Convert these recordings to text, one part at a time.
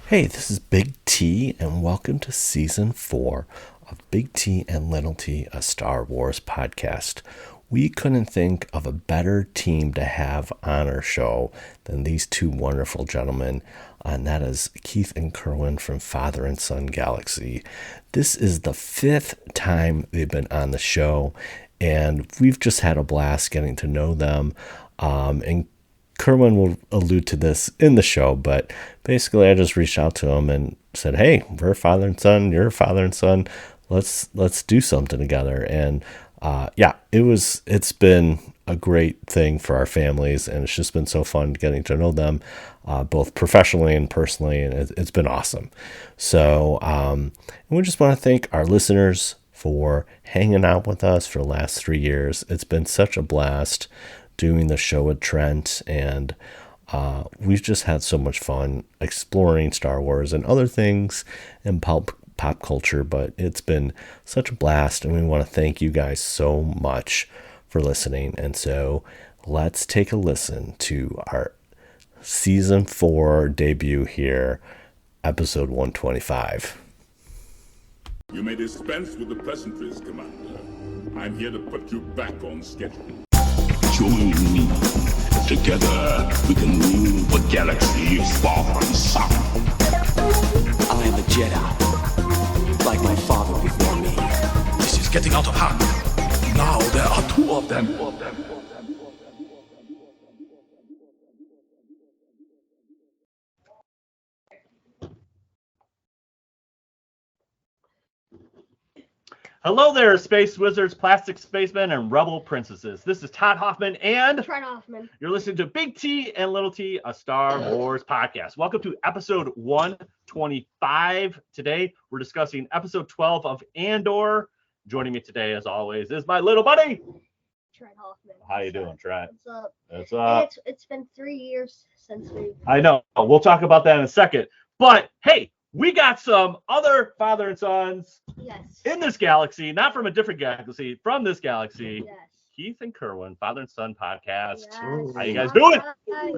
Hey, this is Big T, and welcome to Season 4 of Big T and Little T, a Star Wars podcast. We couldn't think of a better team to have on our show than these two wonderful gentlemen, and that is Keith and Kerwin from Father and Son Galaxy. This is the 5th time they've been on the show, and we've just had a blast getting to know them, and Kerwin will allude to this in the show, but basically I just reached out to him and said, hey, we're father and son, you're father and son, let's do something together. And it's been a great thing for our families, and it's just been so fun getting to know them both professionally and personally, and it's been awesome. So and we just want to thank our listeners for hanging out with us for the last 3 years. It's been such a blast doing the show with Trent, and we've just had so much fun exploring Star Wars and other things in pop culture, but it's been such a blast, and we want to thank you guys so much for listening. And so let's take a listen to our Season 4 debut here, episode 125. You may dispense with the pleasantries, Commander. I'm here to put you back on schedule. Join me. Together, we can rule the galaxy far and sun. I am a Jedi, like my father before me. This is getting out of hand. Now there are two of them. Hello there, space wizards, plastic spacemen, and rebel princesses. This is Todd Hoffman and Trent Hoffman. You're listening to Big T and Little T, a Star Wars podcast. Welcome to episode 125. Today, we're discussing episode 12 of Andor. Joining me today, as always, is my little buddy, Trent Hoffman. How you doing, Trent? What's up? What's up? It's been 3 years since we. I know. We'll talk about that in a second. But hey, we got some other father and sons in this galaxy, not from a different galaxy, from this galaxy. Yes. Keith and Kerwin, Father and Son podcast. Yes. How you guys doing?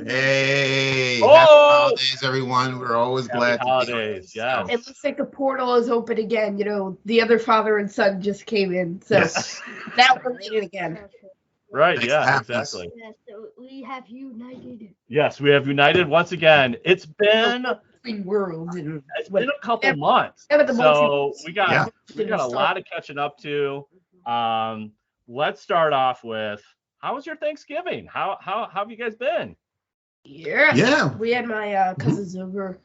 Hey, Oh! happy holidays, everyone. We're always glad holidays, to be here. yes. It looks like the portal is open again. You know, the other father and son just came in. So Yes. that we're in again. Right, Thanks yeah, for having us. exactly. Yes, so we have united. Yes, we have united once again. It's been Between worlds and a couple months. Yeah, but the So multiverse. we got a lot of catching up to. Let's start off with, how was your Thanksgiving? How have you guys been? Yeah. We had my cousins over.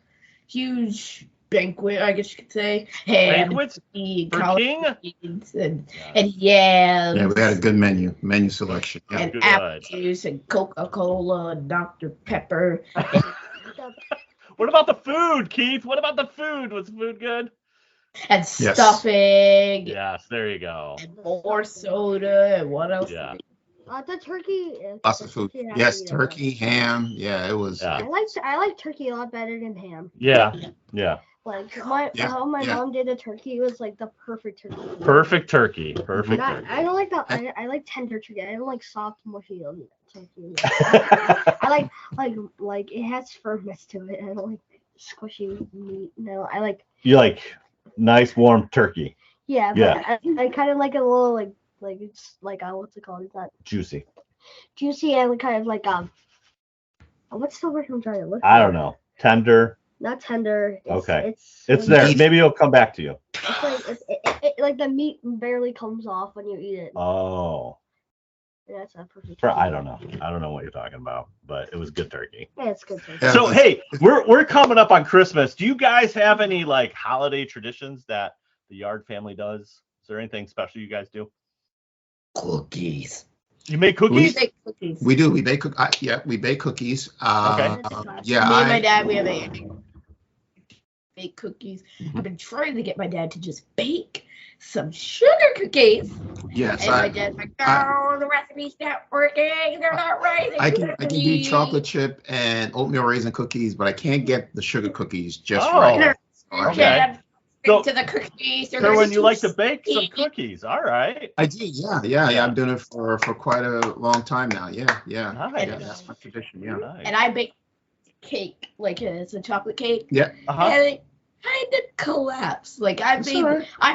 Huge banquet, I guess you could say. Ham, Banquets and for collard King? greens and yams. Yeah, we had a good menu selection. Yeah. and Good. apple juice and Coca-Cola and Dr. Pepper. What about the food, Keith? What about the food? Was the food good? And Yes. stuffing. Yes, there you go. And more soda. And what else? Yeah. The turkey. Lots of food. turkey Yes, had turkey, ham. Yeah, it was. Yeah. I like turkey a lot better than ham. Yeah. Like Yeah, how my yeah. mom did the turkey, it was like the perfect turkey. Perfect turkey. I don't like that. I like tender turkey. I don't like soft mushy turkey. I like it has firmness to it. I don't like squishy meat. No, I like. You like nice warm turkey. Yeah, but I kind of like a little like it's like what's it called? It's not Juicy. juicy and kind of like what's the word I'm trying to look for? I don't know. Tender. Not tender. Okay. It's It's there. Maybe it'll come back to you. It's like like the meat barely comes off when you eat it. Oh. Yeah, that's a perfect. I don't know. I don't know what you're talking about, but it was good turkey. Yeah, it's good. Turkey. Yeah. So hey, we're coming up on Christmas. Do you guys have any like holiday traditions that the Yard family does? Is there anything special you guys do? Cookies. You make We cookies? make cookies. We do. We bake. We bake cookies. Okay. Yeah. Me and my dad, we have a bake cookies. I've been trying to get my dad to just bake some sugar cookies. Yes. And my dad's like, no, the recipe's not working. They're not right. I can do chocolate chip and oatmeal raisin cookies, but I can't get the sugar cookies just Oh. right. Okay. So- to the cookies. They're Kerwin, too you like to bake some sweet. cookies. All right. I do. Yeah. I'm doing it for quite a long time now. Yeah. Nice. Yeah, that's my tradition. Yeah. Nice. And I bake cake, like it's a chocolate cake. Yeah. Uh-huh. And it kind of collapsed. Like I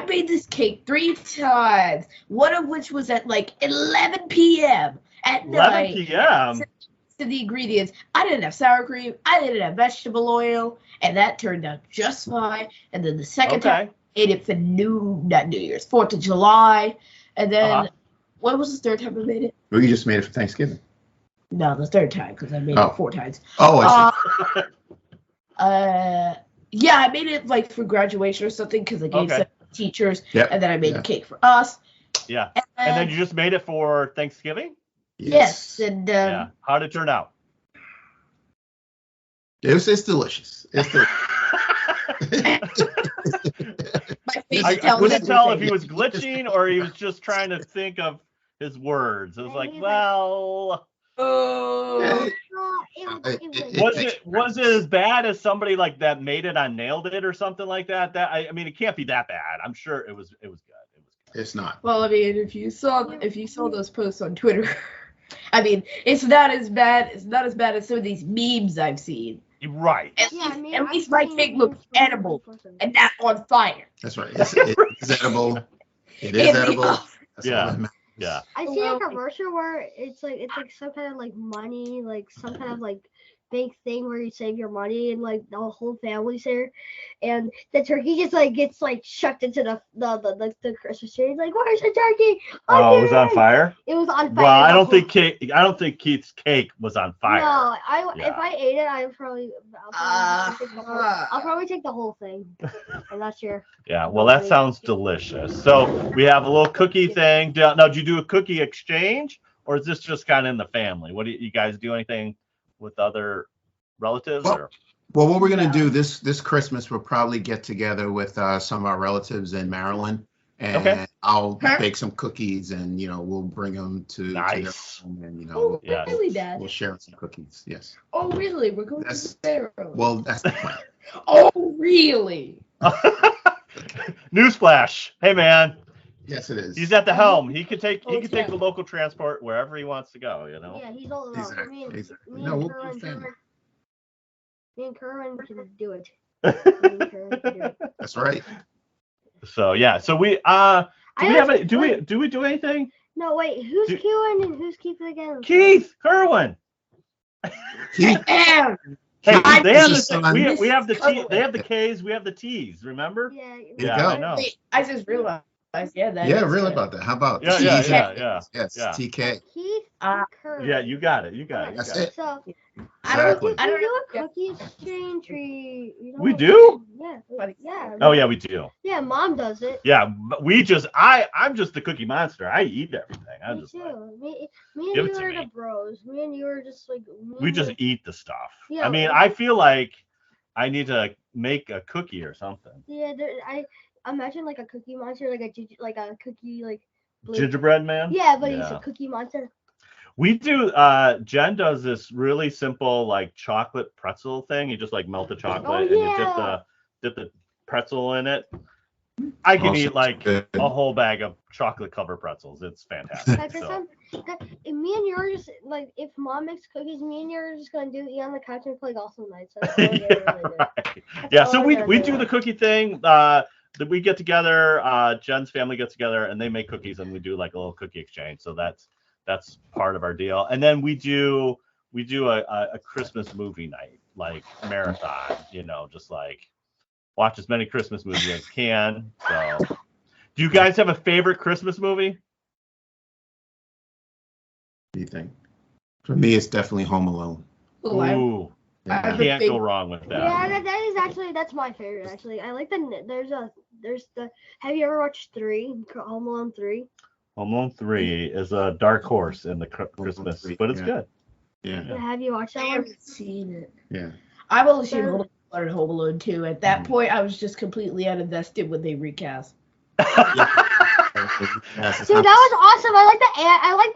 made this cake 3 times, one of which was at like 11 p.m. at 11 night. p.m. To the ingredients, I didn't have sour cream, I didn't have vegetable oil, and that turned out just fine. And then the second time, I ate it for not New Year's, 4th of July, and then what was the third time I made it? Well, you just made it for Thanksgiving. No, the third time because I made it 4 times. Oh, I see. Yeah, I made it like for graduation or something because I gave some teachers, and then I made a cake for us. Yeah, and then you just made it for Thanksgiving? Yes, and how did it turn out? It's delicious. It's delicious. I couldn't tell if he was glitching or he was just trying to think of his words. It was like, well, was it as bad as somebody like that made it on Nailed It or something like that? I mean, it can't be that bad. I'm sure it was good. It's not. Well, I mean, if you saw those posts on Twitter, I mean, it's not as bad. It's not as bad as some of these memes I've seen. Right. At least my cake looks edible and not on fire. That's right. It's edible. It is edible. Yeah. I see a commercial where it's like some kind of like money, like some kind of like big thing where you save your money and like the whole family's there, and the turkey just like gets like shucked into the Christmas tree. It's like, where's the turkey? Oh, it was on fire. It was on fire. Well, I don't think Keith's cake was on fire. No, if I ate it, I'll probably take the whole thing. I'm not sure. Yeah, well, that sounds delicious. So we have a little cookie thing. Now, did you do a cookie exchange, or is this just kind of in the family? What do you guys do? Anything with other relatives? Well, what we're gonna do this Christmas, we'll probably get together with some of our relatives in Maryland, and I'll bake some cookies, and we'll bring them to their home, and really, Dad? We'll share some cookies. Yes. Oh, really? We're going to Maryland. Well, that's the plan. Oh, really? Newsflash! Hey, man. Yes, it is. He's at the helm. He could take the local transport wherever he wants to go. Yeah, he's all about. Exactly. Me and Kerwin can do it. That's right. So yeah. So we do we do anything? No, wait. Who's Kerwin and who's Keith again? Keith Kerwin. Keith. Hey, they have we have the T. They have the K's. We have the T's. Remember? Yeah. I know. I just realized. Yeah, really about that. How about yeah. Yes, TK. Keith Kerwin. Yeah, you got it. That's it. So, I don't do know. a cookie exchange. We do? Yeah. Oh yeah, we do. Yeah, Mom does it. Yeah, but I'm just the cookie monster. I eat everything. I'm just me and you are the bros. Me and you are just like we just eat the stuff. Yeah, I mean, I feel like I need to make a cookie or something. Yeah, I imagine like a cookie monster, like a cookie like gingerbread man. Yeah, but he's a cookie monster. We do. Jen does this really simple like chocolate pretzel thing. You just like melt the chocolate and you dip the pretzel in it. I can eat like a whole bag of chocolate covered pretzels. It's fantastic. Me and you are just like, if Mom makes cookies, me and you are just gonna eat on the couch and play golf all night. So we do the cookie thing. We get together. Jen's family gets together and they make cookies and we do like a little cookie exchange. So that's part of our deal. And then we do a Christmas movie night, like marathon. Just like watch as many Christmas movies as can. So, do you guys have a favorite Christmas movie? What do you think? For me, it's definitely Home Alone. Ooh, can't go wrong with that. Yeah, that's my favorite. Actually, I like there's the. Have you ever watched Home Alone 3? Home Alone 3 is a dark horse in the Christmas, but it's good. Yeah. Have you watched that one? I haven't seen it. Yeah. I've only seen Home Alone 2. At that point, I was just completely uninvested when they recast. Dude, that was awesome. I like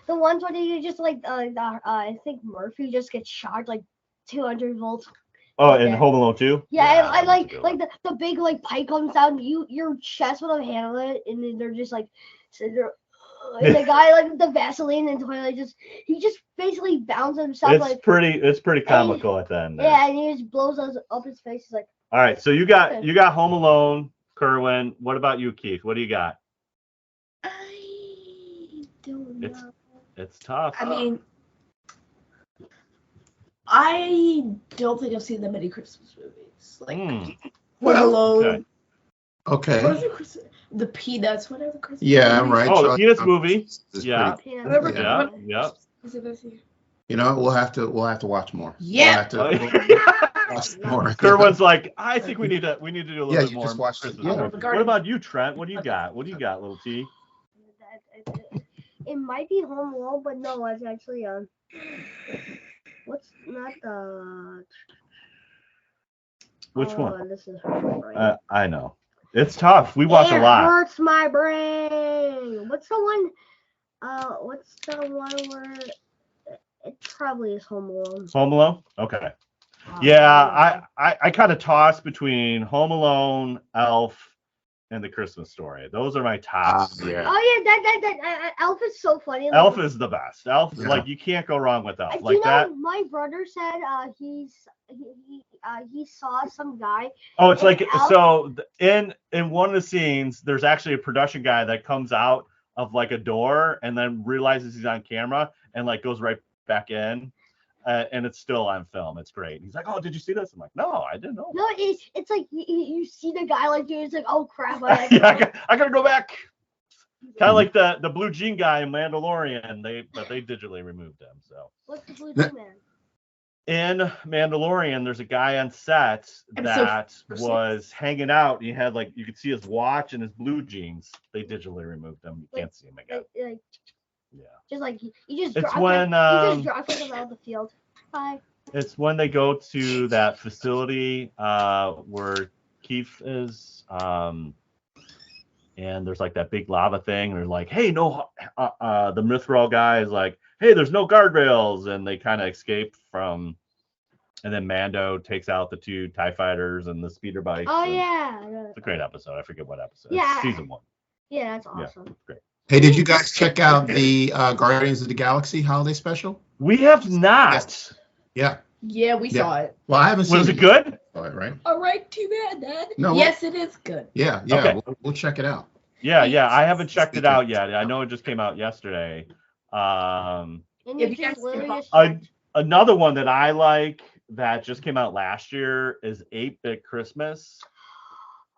the ones where you just like I think Murphy just gets shot like 200 volts. Oh, and Home Alone 2? Yeah, I like the big like pipe comes down, your chest would have handled it, and then they're just like sitting there. And the guy like the Vaseline and toilet he just basically bounces himself It's pretty comical at the end. Yeah, and he just blows up his face. He's like, all right, so you got Home Alone, Kerwin. What about you, Keith? What do you got? I don't know. It's tough. I mean, I don't think I've seen that many Christmas movies. Like Home Alone. Okay. What is it? The Peanuts, whatever Christmas Yeah, movie. right. Oh, the Peanuts movie. Yeah. Yeah. You know, we'll have to watch more. Yeah. We'll have to watch more. Kerwin's like, I think we need to do a little bit more. Just watch Christmas it. Yeah. movies. What about you, Trent? What do you got? Little T? it might be Home Alone, but no, it's actually what's not the. Which one? This is hard. I know. It's tough. We watch a lot. It hurts my brain. What's the one where it probably is Home Alone. Home Alone? Okay. Yeah, I kind of toss between Home Alone, Elf, and The Christmas Story. Those are my top. Yeah. Oh yeah, that Elf is so funny. Like, Elf is the best. Elf, like you can't go wrong with Elf. Like that. My brother said he saw some guy. Oh, it's like Elf. So in one of the scenes, there's actually a production guy that comes out of like a door and then realizes he's on camera and like goes right back in. And it's still on film. It's great. He's like, "Oh, did you see this?" I'm like, "No, I didn't know." No, it's like you see the guy like it's like, "Oh crap!" I gotta go back. Kind of like the blue jean guy in Mandalorian. They digitally removed him. So what's the blue jean man? In Mandalorian, there's a guy on set that was hanging out. And he had like you could see his watch and his blue jeans. They digitally removed him. You can't see him again. Yeah. Just like you just it's drop when you just drop him out of the field. Bye. It's when they go to that facility where Keith is, and there's like that big lava thing. And they're like, "Hey, no," the Mithril guy is like, "Hey, there's no guardrails," and they kind of escape from. And then Mando takes out the two TIE fighters and the speeder bikes. Oh yeah. It's a great episode. I forget what episode. Yeah. It's season 1. Yeah, that's awesome. Yeah, great. Hey, did you guys check out the Guardians of the Galaxy holiday special? We have not. Yeah. Yeah, we saw it. Well, I haven't seen it. Was it good? Saw it, right? All right, too bad, Dad. No. Yes, it is good. Yeah. Okay. We'll check it out. Yeah. I haven't checked it out yet. I know it just came out yesterday. Another one that I like that just came out last year is 8-Bit Christmas.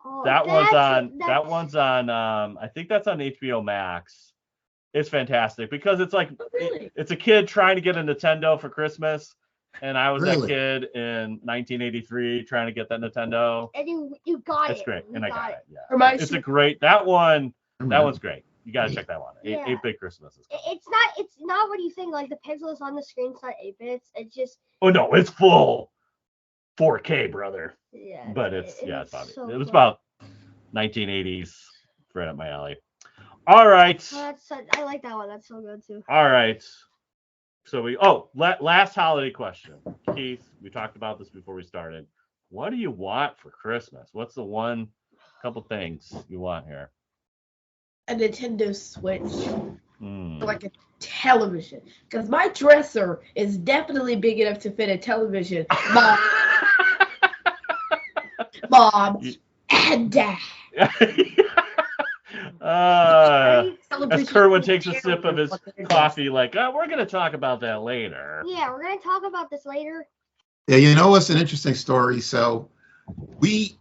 Oh, that one's on I think that's on HBO Max. It's fantastic because it's like it's a kid trying to get a Nintendo for Christmas, and I was that kid in 1983 trying to get that Nintendo. And you got it. It's great, and I got it. Yeah, it's a great one's great. You gotta check that one. 8-Bit Christmas is cool. It's not what you think. Like the pixel is on the screen. It's not 8 bits. It's just. Oh no, it's full 4K, brother. Yeah. But it's probably so it was about 1980s, right up my alley. All right. I like that one. That's so good too. All right. So last holiday question. Keith, we talked about this before we started. What do you want for Christmas? What's the couple things you want here? A Nintendo Switch. Like a television. Because my dresser is definitely big enough to fit a television. Mom and Dad. As Kerwin takes a sip of his coffee, like, we're going to talk about that later. Yeah, we're going to talk about this later. Yeah, you know what's an interesting story? So the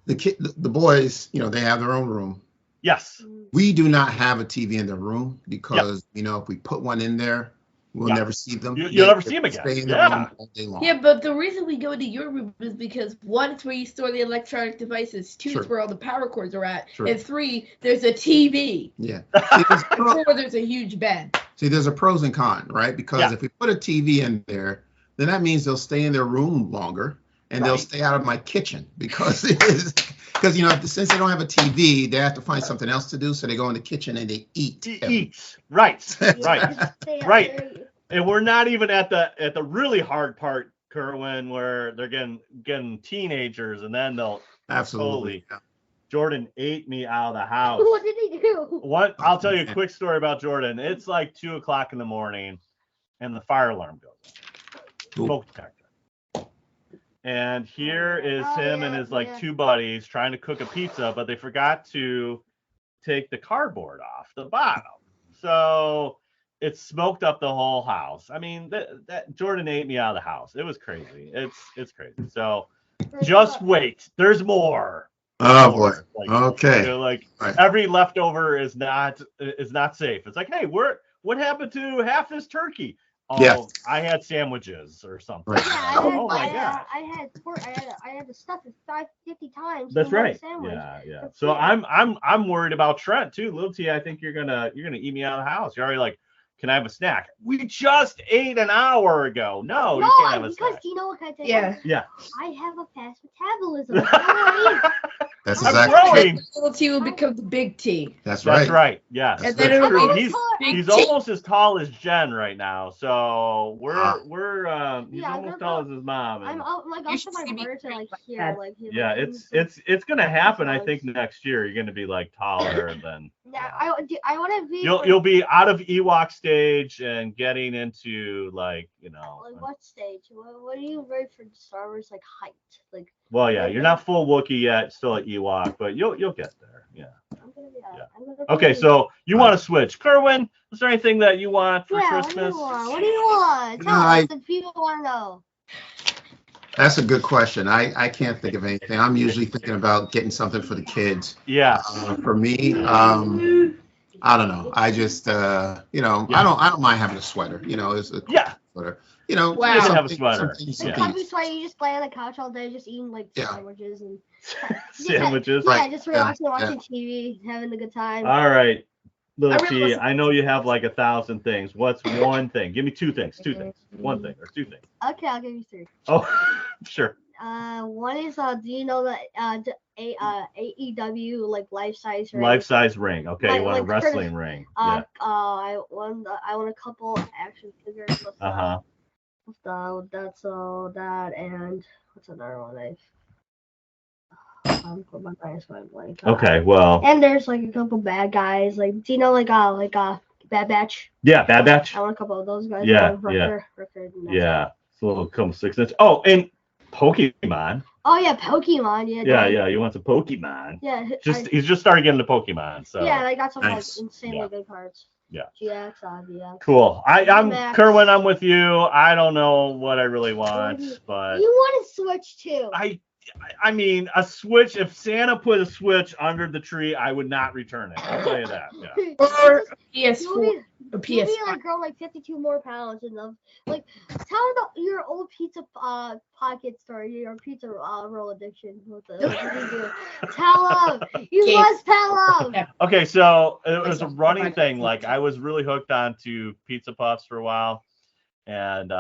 boys, they have their own room. Yes. We do not have a TV in the room because, if we put one in there, we'll never see them. You'll never see them again. Stay in the room all day long. Yeah, but the reason we go into your room is because 1, it's where you store the electronic devices. 2, it's where all the power cords are at. And 3, there's a TV. Yeah. 4, there's a huge bed. See, there's a pros and cons, right? Because if we put a TV in there, then that means they'll stay in their room longer and they'll stay out of my kitchen because since they don't have a TV, they have to find something else to do. So they go in the kitchen and they eat. Right. And we're not even at the really hard part, Kerwin, where they're getting teenagers, and then they'll absolutely. Jordan ate me out of the house. What did he do? What I'll tell you a quick story about Jordan. It's like 2:00 in the morning, and the fire alarm goes off. Smoke detector. And here is him and his two buddies trying to cook a pizza, but they forgot to take the cardboard off the bottom. So it smoked up the whole house. I mean, that Jordan ate me out of the house. It was crazy. It's crazy. So just wait. There's more. Oh boy. Okay. Like every leftover is not safe. It's like, hey, what happened to half this turkey? Oh, I had sandwiches or something. Right. I had pork. I had to stuff it 50 times. That's right. Yeah. So I'm worried about Trent too. Lil T, I think you're gonna eat me out of the house. You're already like, can I have a snack? We just ate an hour ago. No, you can't have a snack. Do you know what kind of Yeah. I have a fast metabolism. That's exactly. Little T will become the big T. That's right. That's right. Yes. And then it'll be he's almost as tall as Jen right now. So he's almost tall as his mom. I'm like up to my words and like here, like it's gonna happen. I think next year you're gonna be like taller than. Yeah, I want to be. You'll be out of Ewok stage and getting into like Like what stage? What are you ready for Star Wars like height? Like. Well, yeah, you're not full Wookiee yet, still at Ewok, but you'll get there. Yeah. Okay, so you want to switch. Kerwin, is there anything that you want for Christmas? What do you want? Tell us if people want to know. That's a good question. I can't think of anything. I'm usually thinking about getting something for the kids. Yeah. For me, I don't know. I just I don't mind having a sweater. It's a sweater. Wow. Have a sweater. You just lay on the couch all day, just eating like sandwiches and sandwiches. Just relaxing, watching TV, having a good time. All right, Little T. I know you have like 1,000 things. What's one thing? Give me two things. One thing or two things. Okay, I'll give you three. Oh, sure. One is do you know that AEW like life size ring? Life size ring. Okay, you want a wrestling ring. I want a couple action figures. That's that and what's another one? Put my eyes on blank. Okay, well. And there's like a couple bad guys. Like, do you know like Bad Batch? Yeah, Bad Batch. I want a couple of those guys. Yeah. It's a little couple 6 inch. Oh, and Pokemon. Oh yeah, Pokemon. Yeah. You want some Pokemon? Yeah. He's just starting getting into Pokemon. So. Yeah, I got some like insanely good cards. Yeah. GX, VX. Cool. I'm Kerwin. I'm with you. I don't know what I really want, but you want a Switch too. I mean, a Switch. If Santa put a Switch under the tree, I would not return it. I'll tell you that. Yeah. Or PS4. You'll be like grow like 52 more pounds and like tell about your old pizza pocket story, your pizza roll addiction. What did you do? Tell them. You must tell them. Okay, so it was a running thing. Like I was really hooked on to Pizza Puffs for a while, and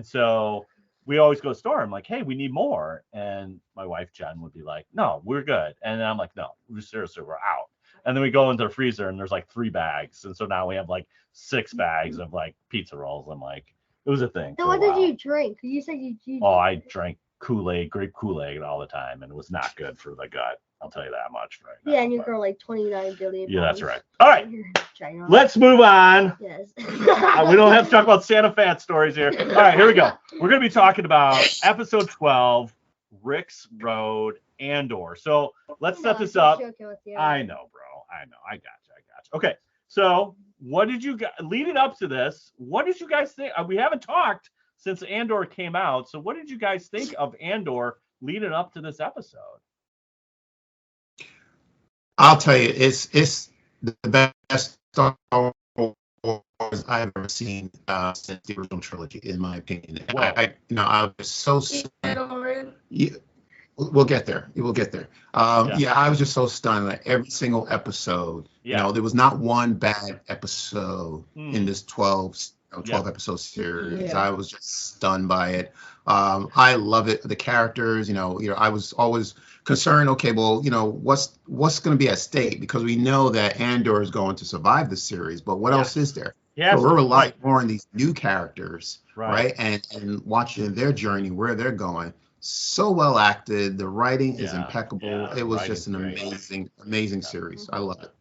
so we always go to the store. I'm like, hey, we need more, and my wife Jen would be like, no, we're good, and I'm like, no, seriously, we're out. And then we go into the freezer and there's like 3 bags. And so now we have like 6 bags of like pizza rolls. I'm like, it was a thing. So what did you drink? You said you I drank Kool-Aid, grape Kool-Aid all the time. And it was not good for the gut. I'll tell you that much right now. Yeah, and you grow like 29 billion. Yeah, that's right. All right. Let's move on. Yes. We don't have to talk about Santa Fat stories here. All right, here we go. We're going to be talking about episode 12, Rix Road, Andor. So let's set this up. I know, bro. I know. I got you. Okay. So what did you guys, leading up to this, what did you guys think? We haven't talked since Andor came out. So what did you guys think of Andor leading up to this episode? I'll tell you, it's the best Star Wars I've ever seen since the original trilogy, in my opinion. I was so. We'll get there. We'll get there. I was just so stunned that every single episode, there was not one bad episode in this 12 episode series. I was just stunned by it. I love it. The characters, I was always concerned. Okay, well, what's going to be at stake, because we know that Andor is going to survive the series, but what else is there? So we're relying more on these new characters, right? And watching their journey, where they're going. So well acted. The writing is impeccable. It was just an amazing series. I love it.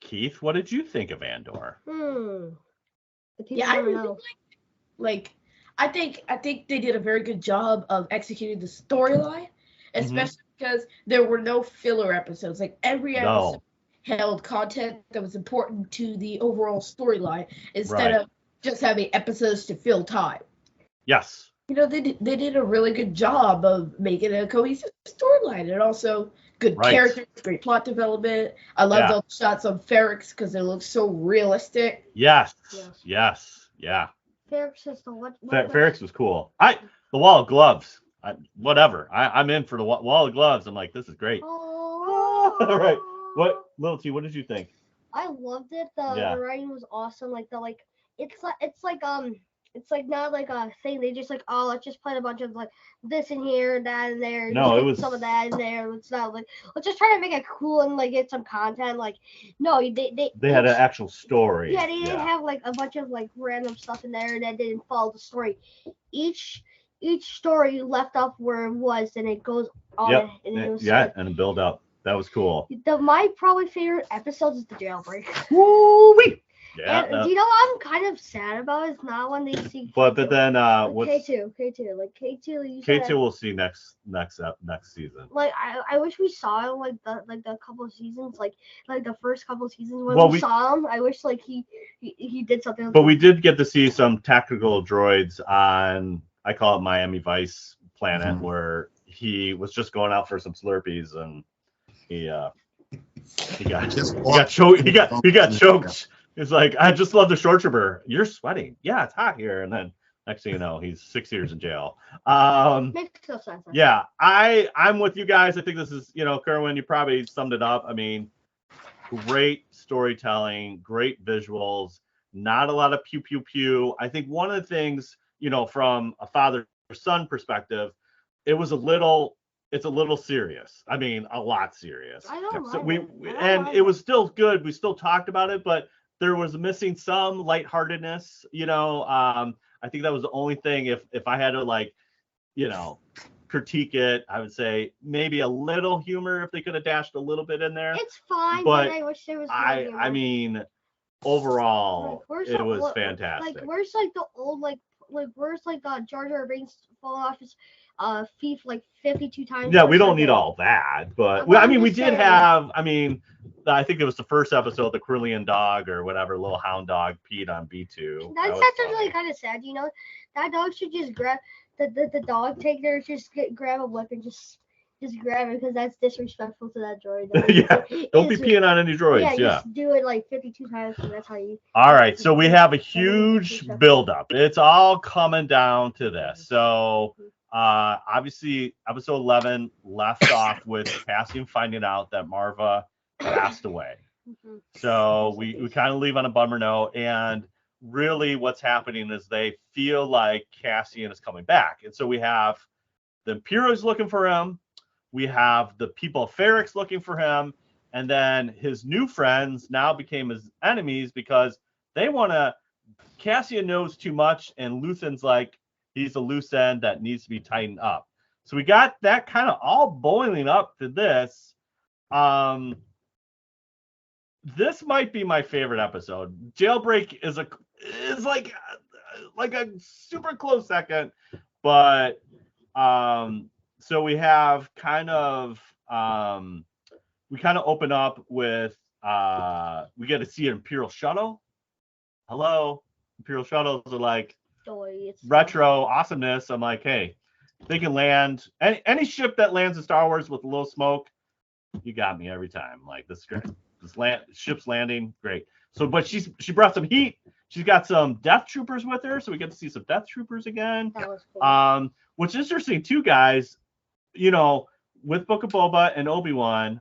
Keith, what did you think of Andor? Yeah, I really like. I think they did a very good job of executing the storyline, especially because there were no filler episodes. Like every episode held content that was important to the overall storyline instead of just having episodes to fill time. Yes. You know, they did a really good job of making a cohesive storyline and also good characters, great plot development. I love those shots of Ferrix because they look so realistic. Yes. Yeah. Ferrix is the what? Ferrix was cool. The wall of gloves. I'm in for the wall of gloves. I'm like, this is great. Oh. All right. What, Little T? What did you think? I loved it. The writing was awesome. Like it's like not like a thing. They just like, oh, let's just put a bunch of like this in here and that in there. No, it was some of that in there. It's not like let's just try to make it cool and like get some content. Like no, they had an actual story. Yeah, they didn't have like a bunch of like random stuff in there that didn't follow the story. Each story left off where it was, and it goes on. And it was and a build up. That was cool. My probably favorite episode is the jailbreak. Woo-wee! Yeah. Do you know what I'm kind of sad about? Is not when they see. But then what's K2 like K2. K2 we'll see next season. Like I wish we saw him like the couple of seasons like the first couple of seasons when we saw him. I wish like he did something. But we did get to see some tactical droids on, I call it Miami Vice planet, where he was just going out for some Slurpees and he got choked. It's like, I just love the short trooper. You're sweating. Yeah, it's hot here. And then next thing you know, he's 6 years in jail. Makes no sense. Yeah, I'm with you guys. I think this is, Kerwin, you probably summed it up. I mean, great storytelling, great visuals, not a lot of pew, pew, pew. I think one of the things, from a father-son perspective, it's a little serious. I mean, a lot serious. I don't so mind it was still good. We still talked about it, but there was missing some lightheartedness. I think that was the only thing. If I had to critique it, I would say maybe a little humor if they could have dashed a little bit in there. It's fine, but I wish there was more humor. I mean, overall, it was fantastic. Like where's like the old where's like Jar Jar Binks falling off his feet like 52 times. Yeah, we don't need all that, but we did have. I mean, I think it was the first episode, the Corellian dog or whatever, little hound dog peed on B2. That's really kind of sad. That dog should just grab the dog taker, grab a whip and just grab it because that's disrespectful to that droid. Don't be peeing on any droids. Yeah, just do it like 52 times and that's how you. All right, so we have a huge buildup. It's all coming down to this. So. Obviously, episode 11 left off with Cassian finding out that Maarva passed away. So we kind of leave on a bummer note, and really what's happening is they feel like Cassian is coming back. And so we have the Imperials looking for him, we have the people of Ferrix looking for him, and then his new friends now became his enemies because they want to. Cassian knows too much, and Luthen's like, he's a loose end that needs to be tightened up. So we got that kind of all boiling up to this. This might be my favorite episode. Jailbreak is like a super close second, but so we have we open up with we get to see an Imperial shuttle. Hello, Imperial shuttles are like retro awesomeness. I'm like, hey, they can land any ship that lands in Star Wars with a little smoke. You got me every time. Like, this is great. Ship's landing, great. So, but she brought some heat. She's got some Death Troopers with her, so we get to see some Death Troopers again. That was cool. Which is interesting too, guys. With Book of Boba and Obi-Wan,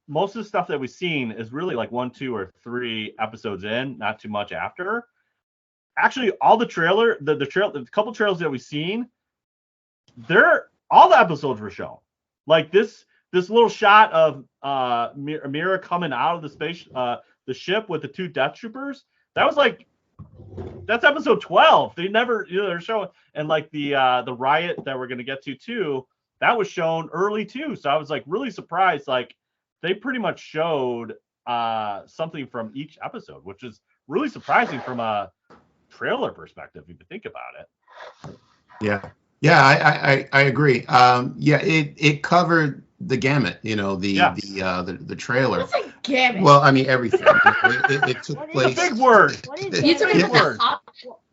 most of the stuff that we've seen is really like 1, 2, or 3 episodes in, not too much after. Actually, all the couple trailers that we've seen, all the episodes were shown. Like this little shot of Mira coming out of the space, the ship with the 2 Death Troopers. That's episode 12. They never, they're showing, and like the riot that we're gonna get to too. That was shown early too. So I was like really surprised. Like they pretty much showed something from each episode, which is really surprising from a trailer perspective, if you think about it. Yeah, I agree. It covered the gamut, the trailer. What's a gamut? Well, I mean everything. It took place. It's a big word. What is You took that? a word.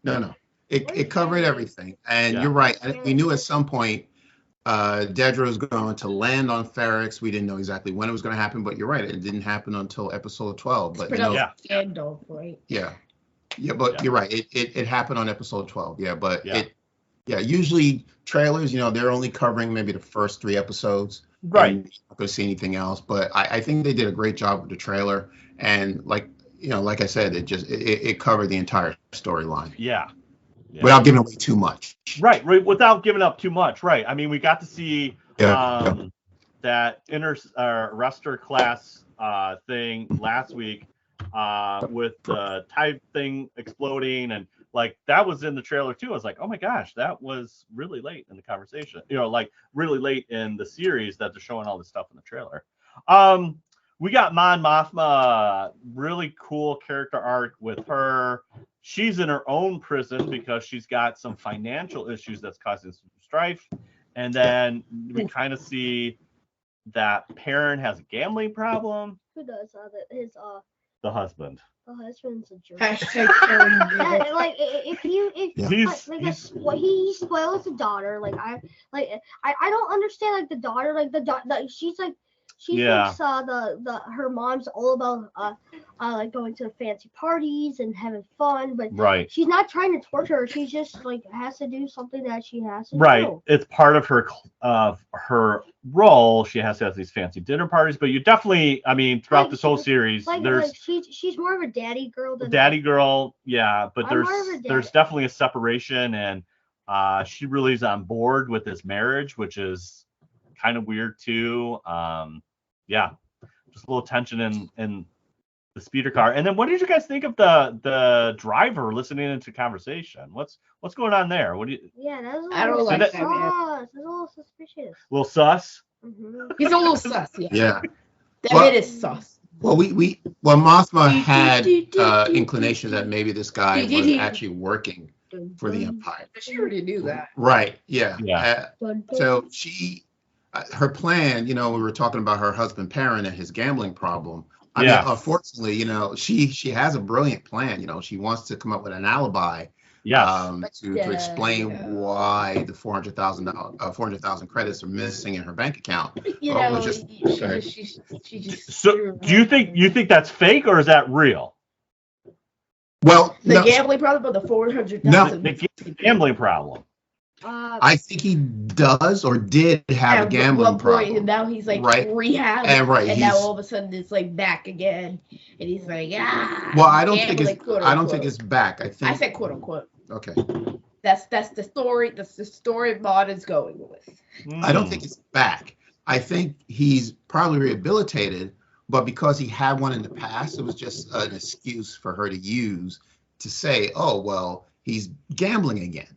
No. It covered everything, and you're right. We knew at some point Dedra was going to land on Ferrix. We didn't know exactly when it was going to happen, but you're right. It didn't happen until episode 12. But Andor, right? Yeah, but you're right. It happened on episode 12. Yeah, but usually trailers, they're only covering maybe the first 3 episodes. Right. You're not going to see anything else. But I think they did a great job with the trailer, and like I said, it covered the entire storyline. Yeah. Without giving away too much. Right. Without giving up too much. Right. I mean, we got to see that arrestor class thing last week with the type thing exploding, and like that was in the trailer too. I was like, oh my gosh, that was really late in the conversation. Like really late in the series that they're showing all this stuff in the trailer. We got Mon Mothma, really cool character arc with her. She's in her own prison because she's got some financial issues that's causing some strife. And then we kind of see that Perrin has a gambling problem. Who does the husband. The husband's a jerk. Hashtag he spoils the daughter. I don't understand like the daughter. Like she's like. She thinks her mom's all about like going to fancy parties and having fun, but she's not trying to torture her. She just like has to do something that she has to do. It's part of her role. She has to have these fancy dinner parties, but you definitely, I mean, throughout this whole series, she's more of a daddy girl than but there's definitely a separation, and she really is on board with this marriage, which is kind of weird too. Just a little tension in the speeder car. And then what did you guys think of the driver listening into conversation? What's going on there? What do you? Yeah, that was I don't like that. That's a little suspicious. A little sus. Mm-hmm. He's a little sus. Yeah. That bit is sus. Well, Mothma had inclination that maybe this guy was actually working for the Empire. She already knew that. Right. Yeah. So her plan, we were talking about her husband Perrin and his gambling problem. I mean, unfortunately, she has a brilliant plan. She wants to come up with an alibi to explain why the $400,000 credits are missing in her bank account. So do you think that's fake or is that real? Well, gambling problem or the $400,000? The gambling problem. I think he does or did have a gambling problem. And now he's like rehab, and now all of a sudden it's like back again, and he's like, Well, I don't think it's back. I said quote unquote. Okay. That's the story. That's the story Maud is going with. I don't think it's back. I think he's probably rehabilitated, but because he had one in the past, it was just an excuse for her to use to say, oh well, he's gambling again.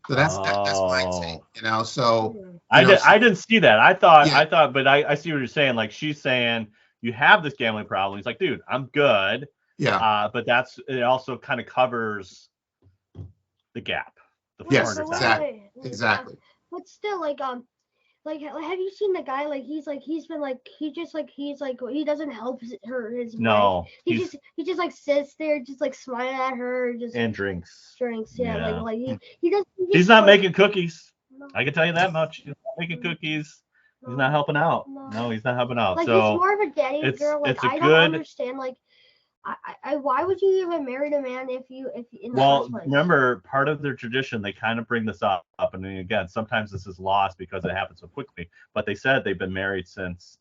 So that's my take, So I didn't see that. I thought, but I see what you're saying. Like she's saying, you have this gambling problem. He's like, dude, I'm good. Yeah. But it also kind of covers the gap. Exactly. But still, like have you seen the guy? Like he doesn't help his no. He just like sits there, just like smiling at her, and drinks. Yeah. Like he does. He's not making cookies. No. I can tell you that much. He's not making cookies. No. He's not helping out. No, he's not helping out. Like so he's more of a daddy girl. Like I don't understand. Like I why would you even marry a man if in the first place? Remember, part of their tradition, they kind of bring this up, and again, sometimes this is lost because it happens so quickly. But they said they've been married since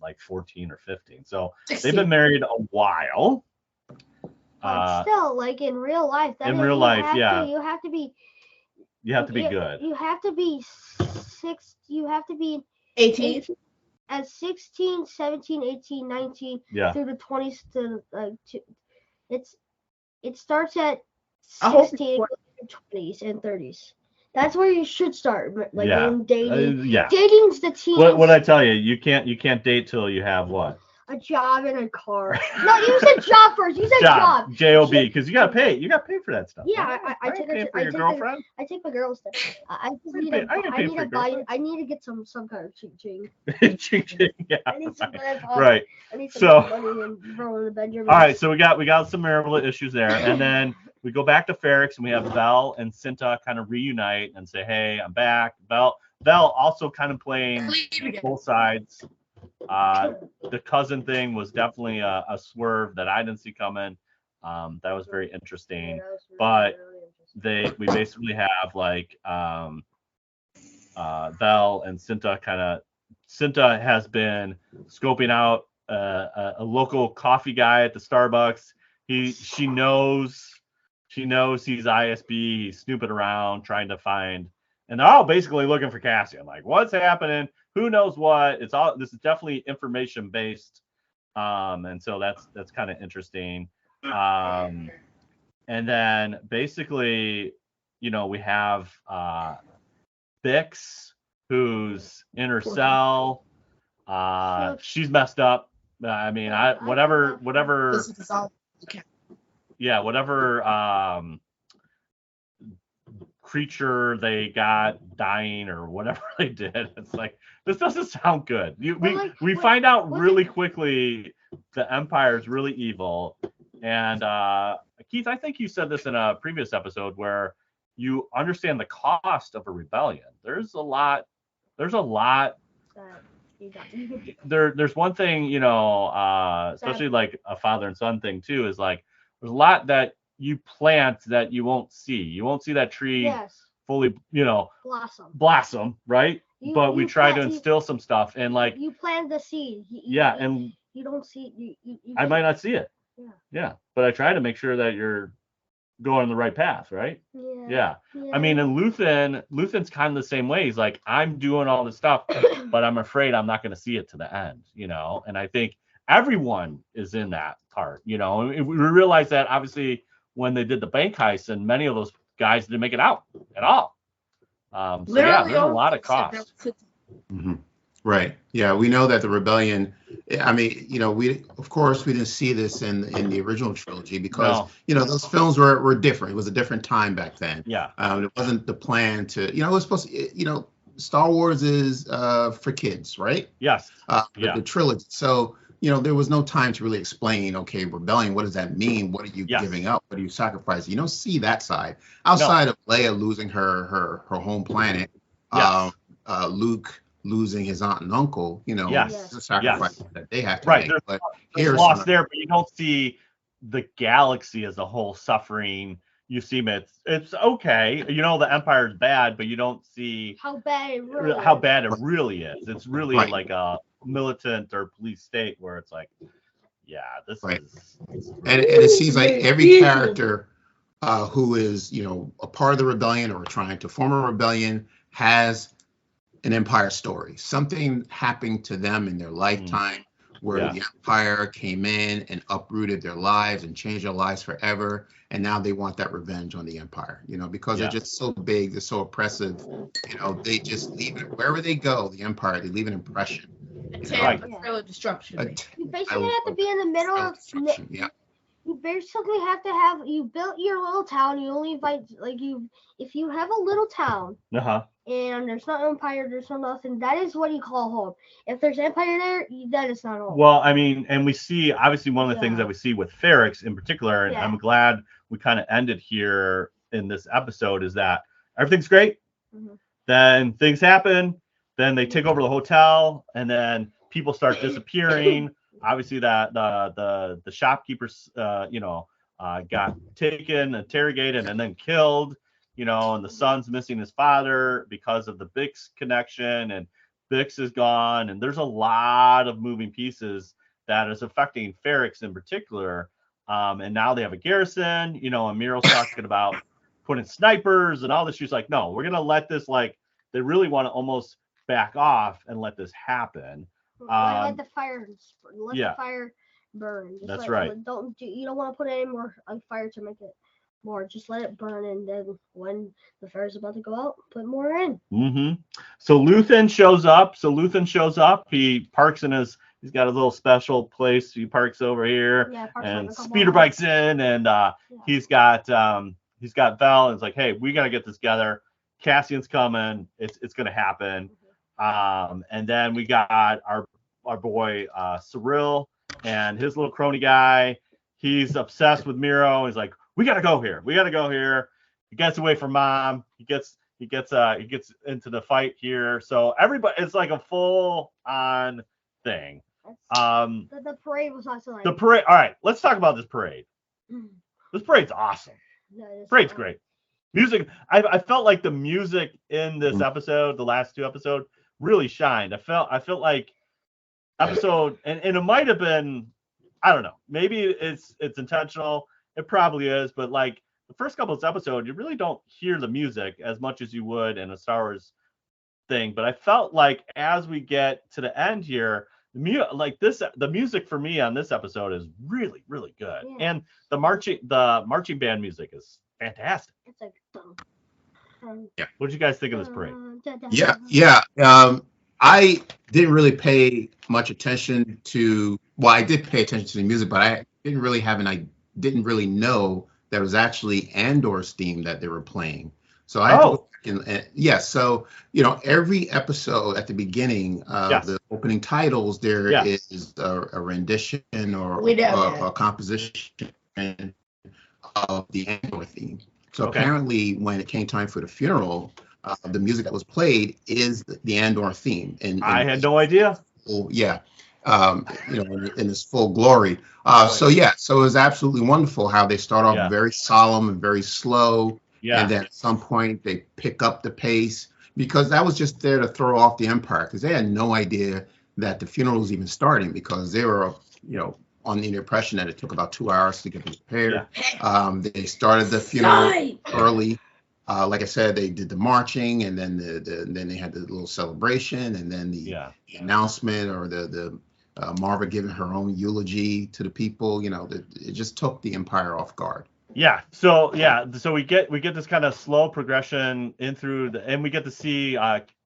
like 14 or 15, so 16. They've been married a while. But still, like in real life, you have to be good. You have to be 18. At 16, 17, 18, 19 through the 20s it starts at 16, 20s and 30s. That's where you should start, like in dating. Dating's the teen. What I tell you, you can't date till you have what? a job and a car. No, you said job first. You said job. J-O-B, because you gotta pay. You gotta pay for that stuff. Yeah, I take pay for your girlfriend. I take my girls there. I need to get some kind of ching. Yeah. I need some right. I need some money and roll in the bedroom. All right, so we got some marital issues there, and then we go back to Ferrix, and we have Vel and Cinta kind of reunite and say, "Hey, I'm back." Vel also kind of playing both sides. The cousin thing was definitely a swerve that I didn't see coming. That was very interesting. But we basically have like Vel and Cinta Cinta has been scoping out a local coffee guy at the Starbucks. She knows he's ISB. He's snooping around trying to find, and they're all basically looking for Cassian. Like, what's happening? Who knows what? This is definitely information based, and so that's kind of interesting. And then basically, we have Bix, who's in her cell. She's messed up. I mean, whatever creature they got dying or whatever they did, it's like, this doesn't sound good. We find out really quickly the Empire is really evil. And Keith, I think you said this in a previous episode where you understand the cost of a rebellion. There's a lot. There's one thing, especially like a father and son thing too, is like there's a lot that you plant that you won't see. You won't see that tree fully, blossom, right? But we try to instill some stuff, and like you plant the seed. And you don't see. I might not see it. Yeah, but I try to make sure that you're going the right path, right? Yeah. I mean, and Luthen's kind of the same way. He's like, I'm doing all this stuff, but I'm afraid I'm not going to see it to the end, And I think everyone is in that part, And we realize that obviously when they did the bank heist, and many of those guys didn't make it out at all. There's a lot of cost. Mm-hmm. Right. Yeah, we know that the rebellion. I mean, we didn't see this in the original trilogy because those films were different. It was a different time back then. Yeah. It wasn't the plan to. It was supposed to. Star Wars is for kids, right? Yes. The trilogy. So there was no time to really explain. Okay, rebellion. What does that mean? What are you giving up? What are you sacrificing? You don't see that side outside of Leia losing her home planet. Luke losing his aunt and uncle, the sacrifice that they have to make. But there's loss there, but you don't see the galaxy as a whole suffering. You see it's okay. The Empire's bad, but you don't see how bad it really is. It's really like a militant or police state where it's like, this is. And it seems like every character who is, a part of the rebellion or trying to form a rebellion has an Empire story. Something happened to them in their lifetime where the Empire came in and uprooted their lives and changed their lives forever. And now they want that revenge on the Empire, because they're just so big, they're so oppressive. They just leave it wherever they go. The Empire, they leave an impression. Trail of destruction. You basically have to be in the middle of. You basically have to have. You built your little town. You only invite if you have a little town. And there's no Empire, there's no nothing. That is what you call home. If there's Empire there, that is not home. Well, I mean, and we see, obviously, one of the things that we see with Ferrix in particular, and I'm glad we kind of ended here in this episode, is that everything's great. Mm-hmm. Then things happen. Then they take over the hotel, and then people start disappearing. Obviously, that the shopkeepers, got taken, interrogated, and then killed. And the son's missing his father because of the Bix connection, and Bix is gone, and there's a lot of moving pieces that is affecting Ferrix in particular. And now they have a garrison, and Miro's talking about putting snipers and all this. She's like, no, we're going to let this, they really want to almost back off and let this happen. Let the fire burn. That's right. You don't want to put any more fire to make it more. Just let it burn, and then when the fire's about to go out, put more in. So Luthen shows up. He parks in his He's got a little special place. He parks over here, and speeder bikes in, and he's got Val, and it's like, hey, we got to get this together. Cassian's coming. It's gonna happen. And then we got our boy Cyril and his little crony guy. He's obsessed with Miro. He's like, we gotta go here. He gets away from mom. He gets into the fight here. So everybody, it's like a full on thing. The parade was also like the parade. All right, let's talk about this parade. This parade's awesome. Parade's great. Music. I felt like the music in this episode, the last 2 episodes, really shined. I felt like episode, and it might have been, I don't know, maybe it's intentional. It probably is, but like the first couple of episodes, you really don't hear the music as much as you would in a Star Wars thing. But I felt like as we get to the end here, the music for me on this episode is really, really good, and the marching band music is fantastic. It's like, what did you guys think of this parade? I didn't really pay much attention to. Well, I did pay attention to the music, but I didn't really know that it was actually Andor's theme that they were playing. So I had to look back so every episode at the beginning of the opening titles, there is a rendition or a composition of the Andor theme. So apparently, when it came time for the funeral, the music that was played is the Andor theme. And I had no idea. In its full glory. So it was absolutely wonderful how they start off very solemn and very slow. Yeah. And then at some point they pick up the pace, because that was just there to throw off the Empire, because they had no idea that the funeral was even starting, because they were, on the impression that it took about 2 hours to get prepared. Yeah. They started the funeral early. Like I said, they did the marching, and then then they had the little celebration, and then the announcement, or the Maarva giving her own eulogy to the people. It just took the Empire off guard. Yeah. So we get this kind of slow progression in through and we get to see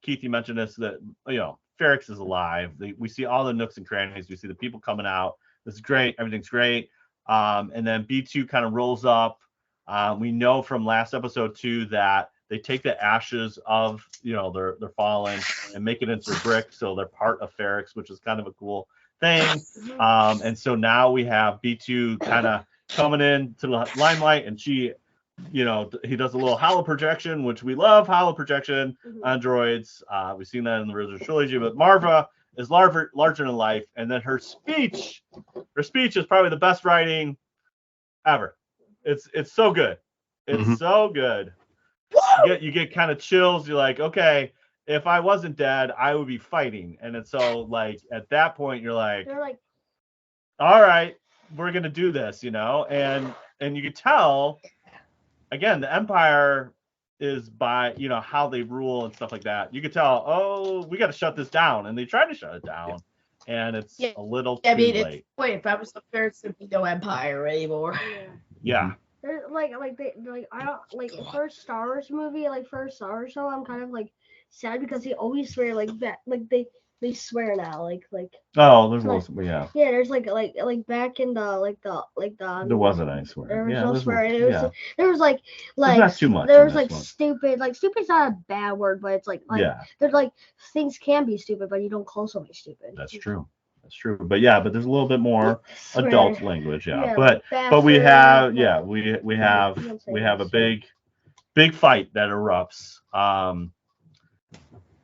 Keith, you mentioned this, that Ferrix is alive. We see all the nooks and crannies. We see the people coming out. This is great. Everything's great. And then B2 kind of rolls up. We know from last episode too that they take the ashes of their fallen and make it into brick, so they're part of Ferrix, which is kind of a cool thing. And so now we have B2 kind of coming in to the limelight, and she, he does a little holo projection, which we love, holo projection on droids. We've seen that in the original trilogy, but Maarva is larger than life, and then her speech is probably the best writing ever. It's so good. It's so good. You get kind of chills. You're like, okay, if I wasn't dead, I would be fighting. And it's so like at that point you're like, all right, we're gonna do this, and you can tell again the Empire is by how they rule and stuff like that. You could tell, we got to shut this down, and they try to shut it down, and it's a little too late. If I was the first, there'd be no Empire anymore. Yeah. There's first Star Wars movie, first Star Wars show, I'm kind of sad because they always swear that they swear now there's there's back in the there wasn't any swearing. There was no swearing. There was not too much. There was stupid. Stupid's not a bad word, but it's there's things can be stupid, but you don't call somebody stupid. That's true. But there's a little bit more adult language. But we have a big fight that erupts.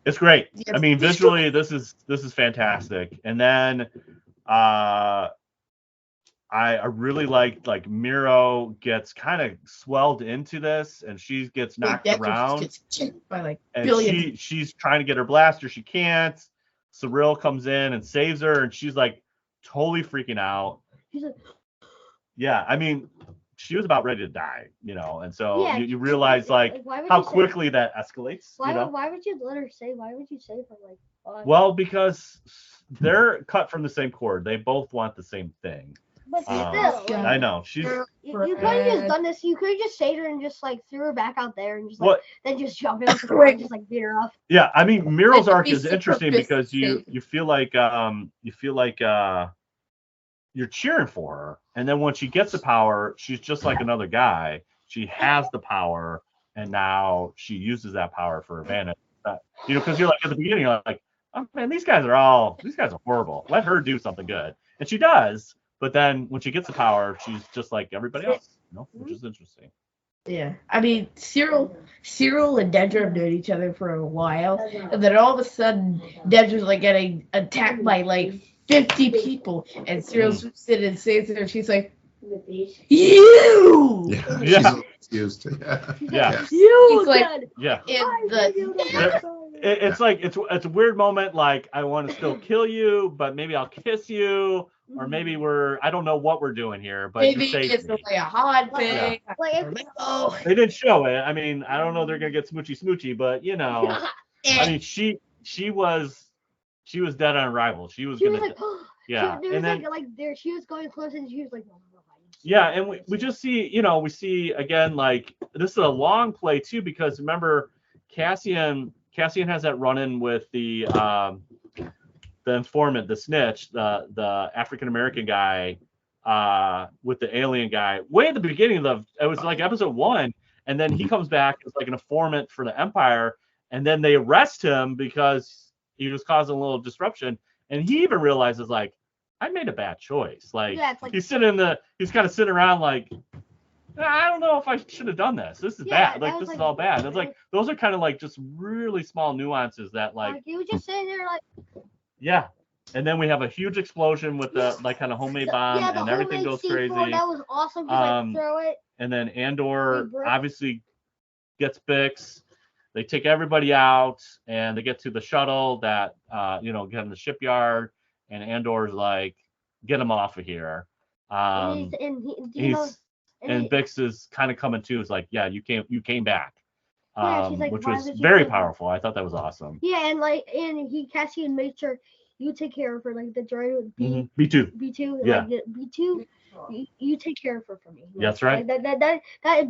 It's great. I mean, visually, this is fantastic. And then I really like Miro gets kind of swelled into this, and she gets knocked around. And she's trying to get her blaster. She can't. Cyril comes in and saves her, and she's totally freaking out. She's I mean, she was about ready to die, and so you realize how quickly that escalates. Why would you let her say? Why would you save her? Well, because they're cut from the same cord. They both want the same thing. But still, I know she's. You could have just done this. You could have just saved her and just like threw her back out there and just like then just jumped in with the car and just like beat her off. Yeah, I mean Muriel's arc is interesting because you feel like you're cheering for her, and then when she gets the power, she's just like another guy. She has the power, and now she uses that power for advantage. Because you're like at the beginning, you're like, oh man, these guys are horrible. Let her do something good, and she does. But then when she gets the power, she's just like everybody else, which is interesting. Yeah, I mean, Cyril and Dedra have known each other for a while, and then all of a sudden, Dedra's like getting attacked by like 50 people, and Cyril swoops in and saves her, and she's like, "You!" Yeah. She's used. Yeah. You. He's like, yeah. It's like it's a weird moment. Like I want to still kill you, but maybe I'll kiss you. Or maybe I don't know what we're doing here, but maybe it's like a hot thing. Yeah. They didn't show it. I mean, I don't know they're gonna get smoochy, but I mean, she was dead on arrival. She was gonna, like, yeah. And then she was going close, and she was like, no. Yeah, and we just see, we see again like this is a long play too because remember Cassian has that run-in with the informant, the snitch, the African American guy, with the alien guy, way at the beginning of it was like episode 1, and then he comes back as like an informant for the Empire, and then they arrest him because he was causing a little disruption, and he even realizes like I made a bad choice. Like, he's kind of sitting around like I don't know if I should have done this. This is bad. Like this is all bad. And it's like those are kind of like just really small nuances that like he was just sitting there like. Yeah, and then we have a huge explosion with the like kind of homemade bomb, and everything goes crazy. That was awesome. Just throw it. And then Andor obviously gets Bix. They take everybody out, and they get to the shuttle that get in the shipyard, and Andor's like, "Get him off of here." And Bix is kind of coming to. Is like, "Yeah, you came back." Like, which was very powerful. I thought that was awesome. Yeah, and Cassian made sure you take care of her, like the droid would be B2. B2, yeah. Like B2, you take care of her for me. Like, that's right. Like, that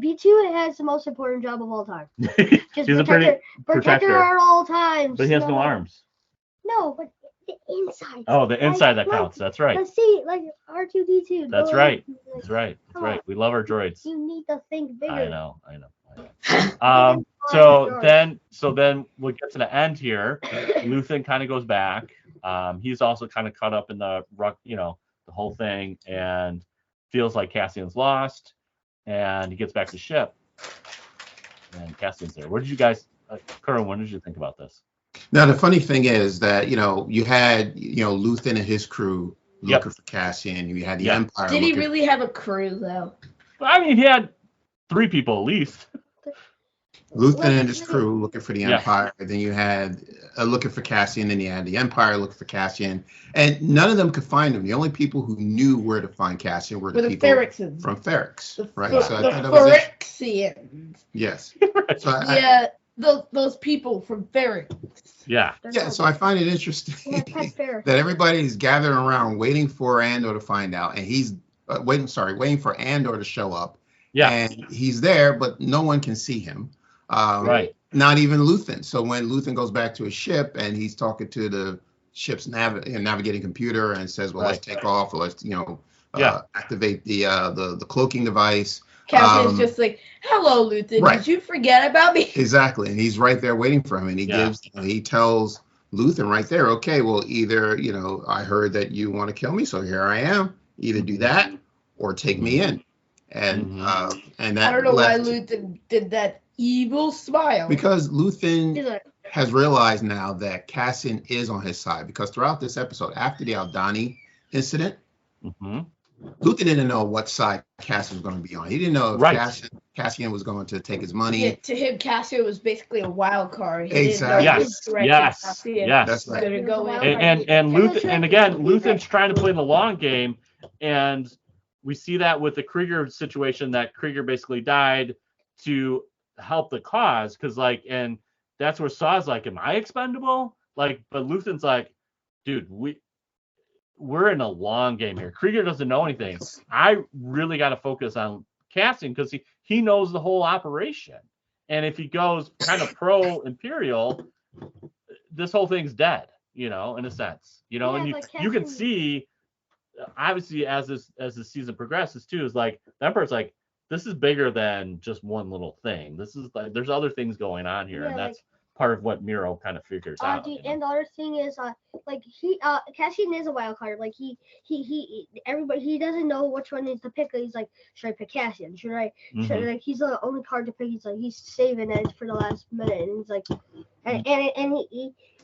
B2 has the most important job of all time. Just He's protect her at all times. But he has no arms. No, but the inside. Oh, the inside that counts. That's right. Let's see, like R2D2. That's right. That's right. That's right. We love our droids. You need to think bigger. I know. So then we'll get to the end here. Luthen kind of goes back. He's also kind of caught up in the whole thing and feels like Cassian's lost, and he gets back to ship, and Cassian's there. What did you guys, Kerwin? What did you think about this? Now the funny thing is that you had Luthen and his crew looking for Cassian. You had the Empire. Did he really have a crew though? I mean, he had 3 people at least. Luthen and his crew looking for the Empire. Then you had looking for Cassian. Then you had the Empire looking for Cassian. And none of them could find him. The only people who knew where to find Cassian were the people Ferrixes. from Ferrix. Right? So I thought that was Ferrixians. Yes. So those people from Ferrix. Yeah. Yeah, so I find it interesting that everybody's gathering around waiting for Andor to find out. And he's waiting for Andor to show up. Yeah. And he's there, but no one can see him. Right. Not even Luthen. So when Luthen goes back to his ship and he's talking to the ship's navigating computer and says, "Well, let's take off. Or let's activate the cloaking device." Cassian's just like, "Hello, Luthen. Right. Did you forget about me?" Exactly, and he's right there waiting for him, and he tells Luthen right there, "Okay, well, either I heard that you want to kill me, so here I am. Either do that or take me in." And and that I don't know why Luthen did that evil smile. Because Luthen has realized now that Cassian is on his side. Because throughout this episode, after the Aldhani incident, Luthen didn't know what side Cassian was going to be on. He didn't know if Cassian was going to take his money. Yeah, to him, Cassian was basically a wild card. He exactly. Yes. That's right. And Luthen, and again, Luthen's trying to play the long game, and we see that with the Krieger situation, that Krieger basically died to help the cause, because and that's where Saw's like, "Am I expendable?" But Luthen's like, "Dude, we're in a long game here. Krieger doesn't know anything. I really got to focus on Cassian because he knows the whole operation. And if he goes kind of pro Imperial, this whole thing's dead, in a sense, and you can see, obviously, as the season progresses too, is like the Emperor's like, this is bigger than just one little thing. This is like, there's other things going on here. And that's part of what Miro kind of figures out. And the other thing is, Cassian is a wild card. Like he doesn't know which one is to pick. He's like, should I pick Cassian? Should I? Like he's the only card to pick. He's like, he's saving it for the last minute, and he's like,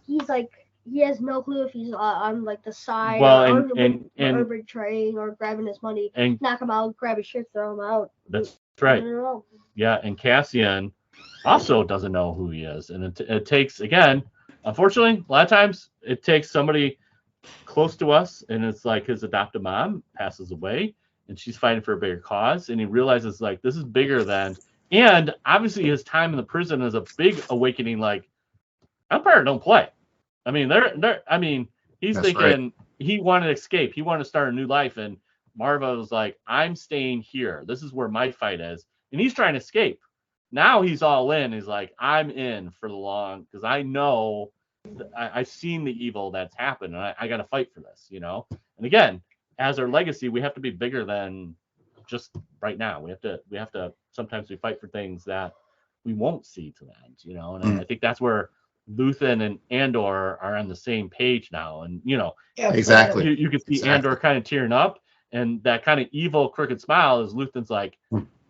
he's like, he has no clue if he's on like the side, or betraying or grabbing his money, and knock him out, grab his shit, throw him out. That's right. Yeah, and Cassian also doesn't know who he is, and it takes, again, unfortunately, a lot of times it takes somebody close to us, and it's like his adopted mom passes away, and she's fighting for a bigger cause, and he realizes like this is bigger than, and obviously his time in the prison is a big awakening. Like, Empire don't play. I mean, he's That's thinking right. He wanted to escape, he wanted to start a new life, and Maarva was like, I'm staying here. This is where my fight is, and he's trying to escape. Now he's all in. He's like, I'm in for the long, because I know I've seen the evil that's happened, and I got to fight for this, And again, as our legacy, we have to be bigger than just right now. We have to. Sometimes we fight for things that we won't see to the end, And I think that's where Luthen and Andor are on the same page now, and exactly. You can see Andor kind of tearing up, and that kind of evil, crooked smile is Luthen's like,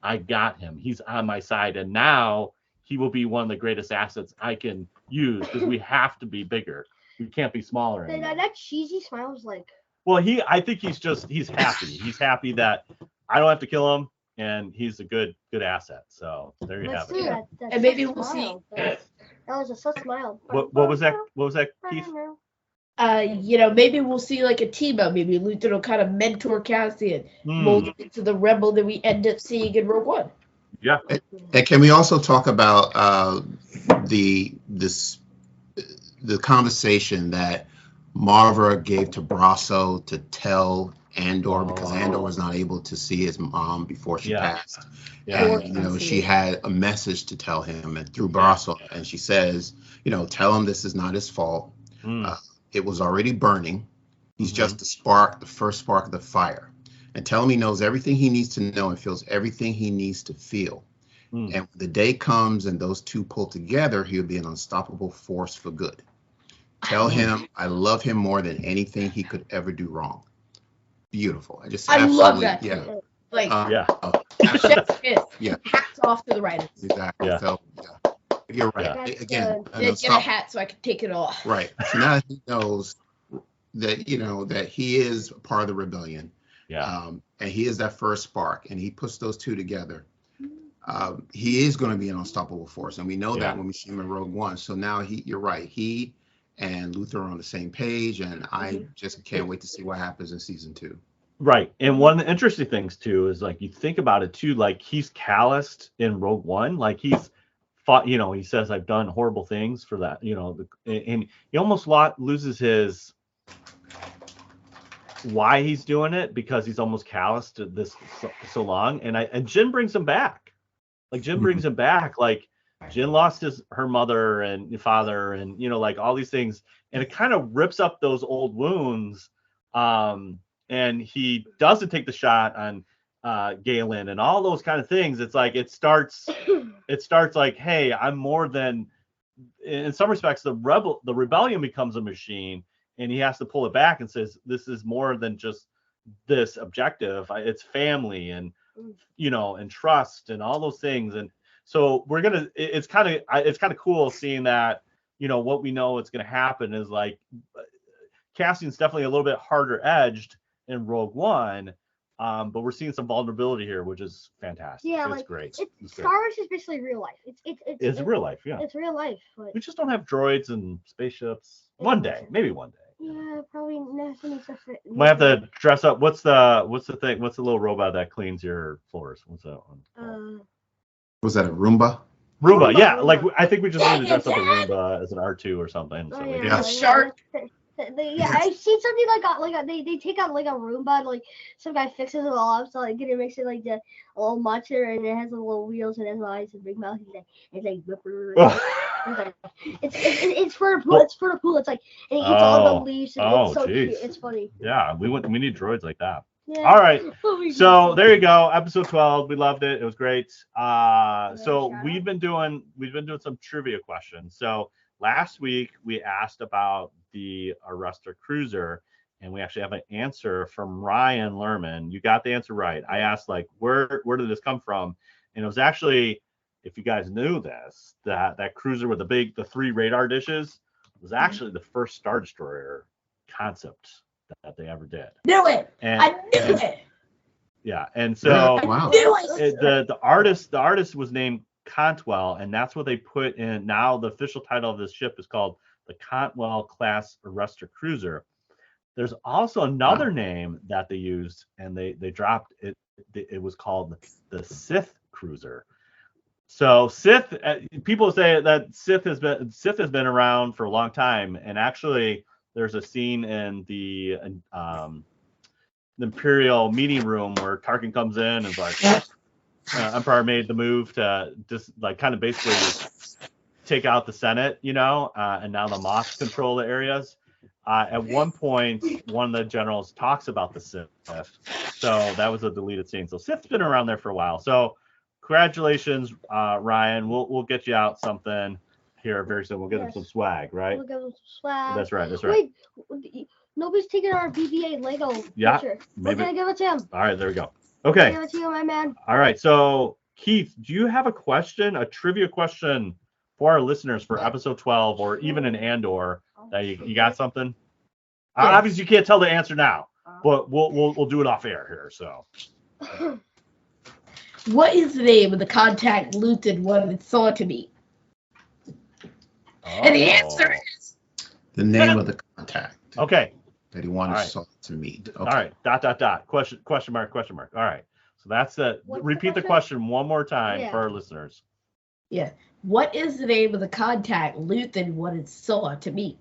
I got him. He's on my side, and now he will be one of the greatest assets I can use, because we have to be bigger. We can't be smaller anymore. That cheesy smile was like. Well, I think he's happy. He's happy that I don't have to kill him, and he's a good asset. So there you have it. And maybe we'll see. That was a such smile. What was that? What was that, Keith? Maybe we'll see like a team up. Maybe Luther will kind of mentor Cassian, mold him into the rebel that we end up seeing in Rogue One. Yeah. And can we also talk about the conversation that Maarva gave to Brasso to tell Andor, because Andor was not able to see his mom before she passed. Yeah. And she had a message to tell him, and through Brasso, and she says, tell him this is not his fault. It was already burning. He's just the first spark of the fire. And tell him he knows everything he needs to know and feels everything he needs to feel. And when the day comes and those two pull together, he'll be an unstoppable force for good. Tell him I love him more than anything he could ever do wrong. Beautiful. I love that. Yeah. Chef's kiss. Yeah. Hats off to the writers. Exactly. Yeah. So, you're right. Yeah. Again, get a hat so I can take it off. Right. So now he knows that that he is part of the rebellion. Yeah. And he is that first spark, and he puts those two together. He is going to be an unstoppable force, and we know that when we see him in Rogue One. So now you're right. He and Luther are on the same page, and I just can't wait to see what happens in season 2. Right. And one of the interesting things too is, like, you think about it too, like, he's calloused in Rogue One, like he's fought, he says, I've done horrible things for that, and he almost loses his why he's doing it, because he's almost calloused to this so long. And Jin brings him back. Like, Jin brings him back. Like, Jin lost her mother and father, and like all these things, and it kind of rips up those old wounds. And he doesn't take the shot on Galen and all those kind of things. It's like it starts like, hey, I'm more than. In some respects, the rebellion becomes a machine, and he has to pull it back and says, this is more than just this objective. It's family and and trust and all those things. And so it's kind of cool seeing that, what we know it's going to happen is, like, Cassian's definitely a little bit harder edged in Rogue One, but we're seeing some vulnerability here, which is fantastic. Yeah, it's great. Star Wars is basically real life. It's real life. Yeah, it's real life. But... we just don't have droids and spaceships. One day, maybe one day. Yeah, probably not. Might have to dress up. What's the thing? What's the little robot that cleans your floors? What's that one? Was that a Roomba? Roomba, yeah. Like, I think we just need to dress up a Roomba as an R2 or something. Oh, so yeah. Shark. Yeah, I've seen something they take out like a Roomba and like some guy fixes it all up, so like it makes it like a little monster and it has the little wheels and it has eyes and big mouth. It's like it's for a pool. It's for a pool. It's like and it eats all the leaves. And it's so cute. It's funny. Yeah, we need droids like that. Yeah. All right. So there you go. Episode 12. We loved it. It was great. So we've been doing some trivia questions. So last week we asked about the Arrestor Cruiser, and we actually have an answer from Ryan Lerman. You got the answer right. I asked like where did this come from? And it was actually, if you guys knew this, that cruiser with the 3 radar dishes was actually the first Star Destroyer concept that they ever did. Knew it. I knew it. Yeah, and so wow. The artist was named Cantwell, and that's what they put in. Now the official title of this ship is called the Cantwell class Arrestor Cruiser. There's also another name that they used, and they dropped it. It was called the Sith Cruiser. So Sith, people say that Sith has been around for a long time, and actually there's a scene in the Imperial meeting room where Tarkin comes in and is like, Empire made the move to just like kind of basically take out the Senate, and now the Moths control the areas. At one point, one of the generals talks about the Sith, so that was a deleted scene. So Sith's been around there for a while. So congratulations, Ryan. We'll get you out something here very soon. We'll get him some swag, right? We'll give him some swag. That's right. Wait, nobody's taking our BB-8 Lego picture. Maybe. We're gonna give it to him. All right, there we go. Okay. Give it to you, my man. All right. So Keith, do you have a trivia question for our listeners for episode 12 or even an Andor? That you got something? Yes. Obviously, you can't tell the answer now, but we'll do it off air here. So. What is the name of the contact Luton wanted Saw to meet? And the answer is the name of the contact. Okay. That he wanted Saw to meet. Okay. All right. ... Question mark. All right. So that's it. Repeat the question one more time for our listeners. Yeah. What is the name of the contact Luton wanted Saw to meet?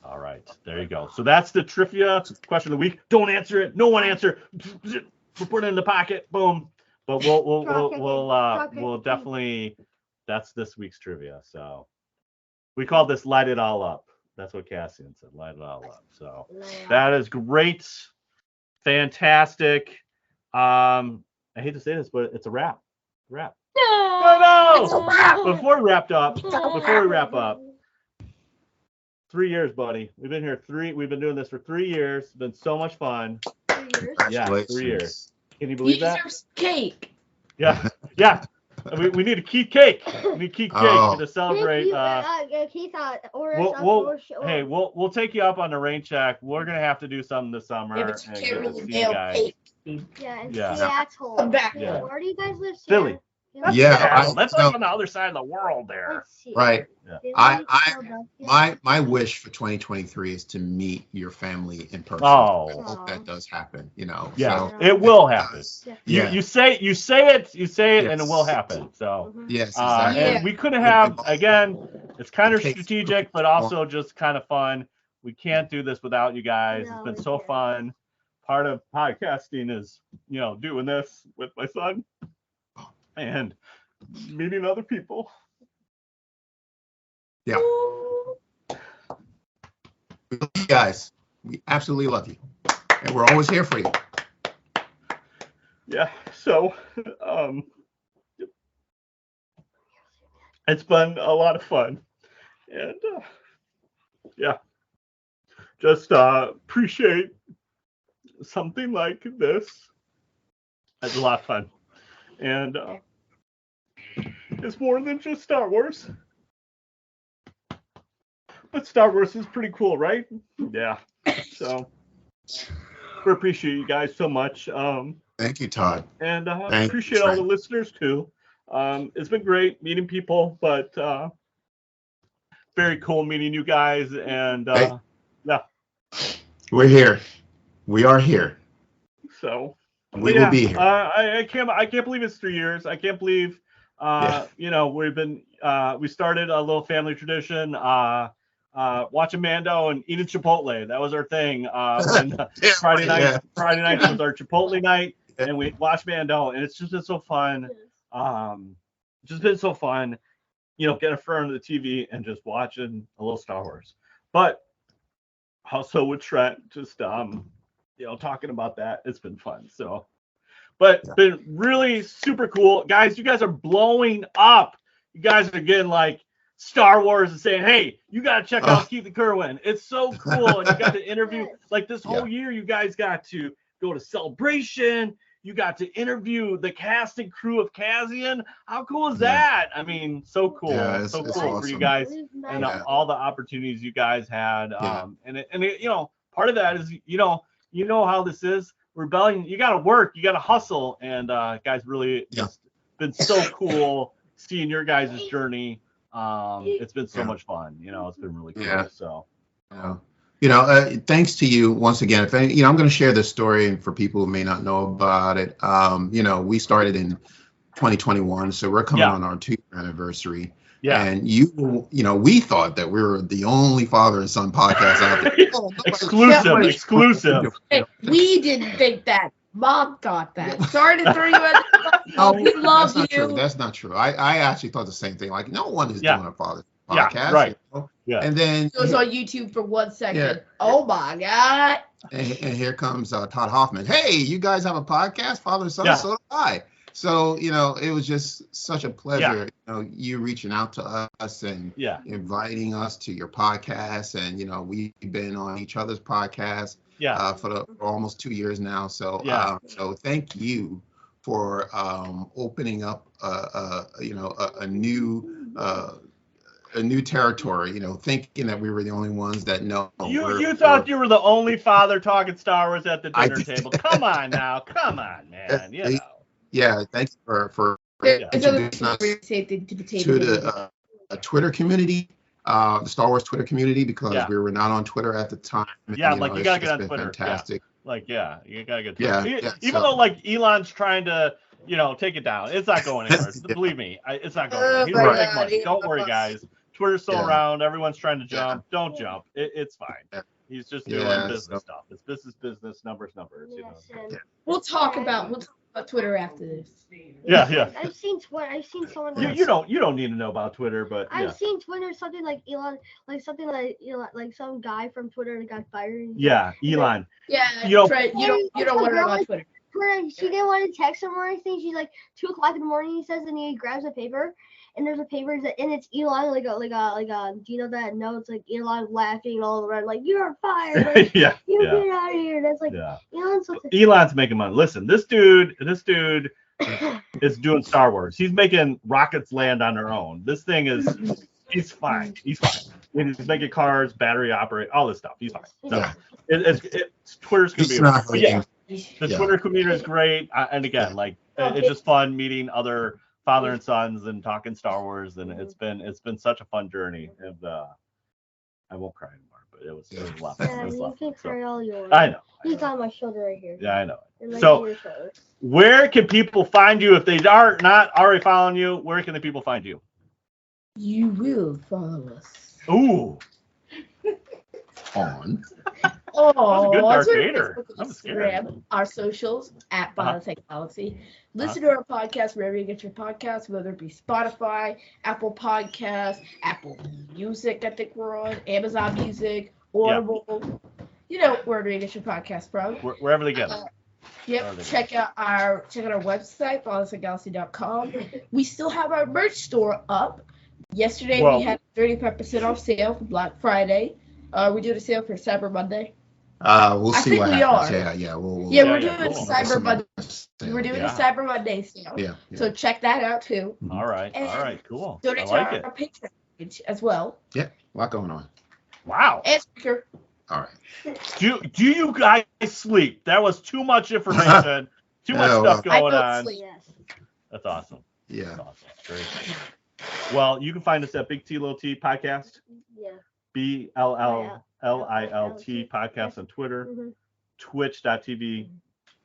All right. There you go. So that's the trivia question of the week. Don't answer it. No one answer. We'll put it in the pocket. Boom. But we'll definitely, that's this week's trivia. So we call this Light It All Up. That's what Cassian said. Light it all up. So that is great. Fantastic. I hate to say this, but it's a wrap. No. It's a wrap. Before we wrap up, 3 years, buddy. We've been doing this for 3 years. It's been so much fun. 3 years? Yeah, 3 years. Can you believe that? Cake. Yeah. We need a Keith cake. We need Keith cake to celebrate. We'll take you up on the rain check. We're gonna have to do something this summer. Yeah, but you can't really nail cake. Yeah, Seattle. I'm back. Yeah. Where do you guys live? Philly. That's like on the other side of the world there. Right. Yeah. My wish for 2023 is to meet your family in person. Oh. I hope that does happen. Yeah. So, it will happen. Yeah. You say it, yes. And it will happen. So yes, exactly. And we couldn't have, again, it's kind of strategic, but also just kind of fun. We can't do this without you guys. It's been so fun. Part of podcasting is, doing this with my son and meeting other people. Yeah. We love you guys. We absolutely love you. And we're always here for you. Yeah. So, it's been a lot of fun. And, just appreciate something like this. It's a lot of fun. And it's more than just Star Wars. But Star Wars is pretty cool, right? Yeah. So we appreciate you guys so much. Thank you, Todd. And appreciate all the listeners too. It's been great meeting people, but very cool meeting you guys. And we're here. We are here. So we will be here. I can't believe it's 3 years. I can't believe we started a little family tradition. watching Mando and eating Chipotle. That was our thing. Friday night was our Chipotle night, and we watched Mando, and it's just been so fun. Just been so fun, getting in front of the TV and just watching a little Star Wars. But also with Trent, just talking about that, it's been fun. So, but been really super cool, guys. You guys are blowing up. You guys are getting like Star Wars and saying, hey, you got to check out Keith and Kerwin. It's so cool. And you got to interview, like this whole year, you guys got to go to Celebration. You got to interview the cast and crew of Cassian. How cool is that? I mean, so cool. Yeah, so it's cool awesome. for you guys and all the opportunities you guys had. And part of that is, you know how this is. Rebellion, you got to work, you got to hustle. And guys, really, it's been so cool seeing your guys' journey. It's been so much fun. It's been really cool. So. Thanks to you once again. I'm going to share this story for people who may not know about it. We started in 2021, so we're coming on our 2-year anniversary. Yeah. And we thought that we were the only father and son podcast out there. Exclusive. Hey, we didn't think that. Mom thought that. Sorry to throw you at the we love you. True. That's not true. I actually thought the same thing. Like, no one is doing a father podcast. Yeah, right. And then it was on YouTube for 1 second. Yeah. Oh my God. And here comes Todd Hoffman. Hey, you guys have a podcast, Father and Son? So do I. So, it was just such a pleasure, you reaching out to us and inviting us to your podcast. And, we've been on each other's podcast for almost 2 years now. So, so thank you for opening up, a new territory, thinking that we were the only ones that know. You thought you were the only father talking Star Wars at the dinner table. Come on now. Come on, man. Yeah, thanks for introducing us to the Twitter community, the Star Wars Twitter community, because we were not on Twitter at the time. Yeah, you gotta get on Twitter. Fantastic. You gotta get Twitter. Even though Elon's trying to, take it down, it's not going anywhere. Believe me, it's not going anywhere. He's gonna make money. Don't worry, guys. Twitter's still around. Everyone's trying to jump. Don't jump. It's fine. He's just doing business stuff. It's business, numbers. We'll talk about Twitter after this. Yeah. I've seen Twitter. I've seen someone. You don't need to know about Twitter, but I've seen Twitter something like Elon, like some guy from Twitter that got fired. Yeah, Elon. Yeah, you don't want to know about Twitter. She didn't want to text him or anything. She's like 2:00 in the morning. He says, and he grabs a paper, and there's a paper and it's Elon do you know that? No, it's like Elon laughing all around like you're fired. Like, get out of here. That's like Elon's making money. Listen, this dude is doing Star Wars. He's making rockets land on their own. This thing is he's fine. He's making cars, battery operate, all this stuff. He's fine. So Twitter's gonna be the Twitter community is great, and again, it's just fun meeting other father and sons and talking Star Wars, and it's been such a fun journey. And I won't cry anymore, but it was a lot. Yeah, you can cry all you want. I know. He's on my shoulder right here. Yeah, I know. So, where can people find you if they are not already following you? Where can the people find you? You will follow us. Ooh. On. Oh, that was a good Darth Vader. I'm scared. Our socials at Biotech Galaxy. Listen to our podcast wherever you get your podcasts, whether it be Spotify, Apple Podcasts, Apple Music, I think we're on, Amazon Music, Audible. Wherever you get your podcast from. Wherever they get them. Check out our website, biotechgalaxy.com. We still have our merch store up. Yesterday we had 35% off sale for Black Friday. We do the sale for Cyber Monday. We'll see what happens. We're doing Cyber Monday. We're doing a Cyber Monday sale. Yeah. So check that out too. All right. Cool. Donate to our Patreon page as well. Yeah. A lot going on. Wow. And speaker. All right. Do you guys sleep? That was too much information. Too much stuff going on. Sleep. That's awesome. Yeah. That's awesome. Great. Well, you can find us at Big T Little T Podcast. Yeah. BLLLILT podcast on Twitter, Twitch.tv.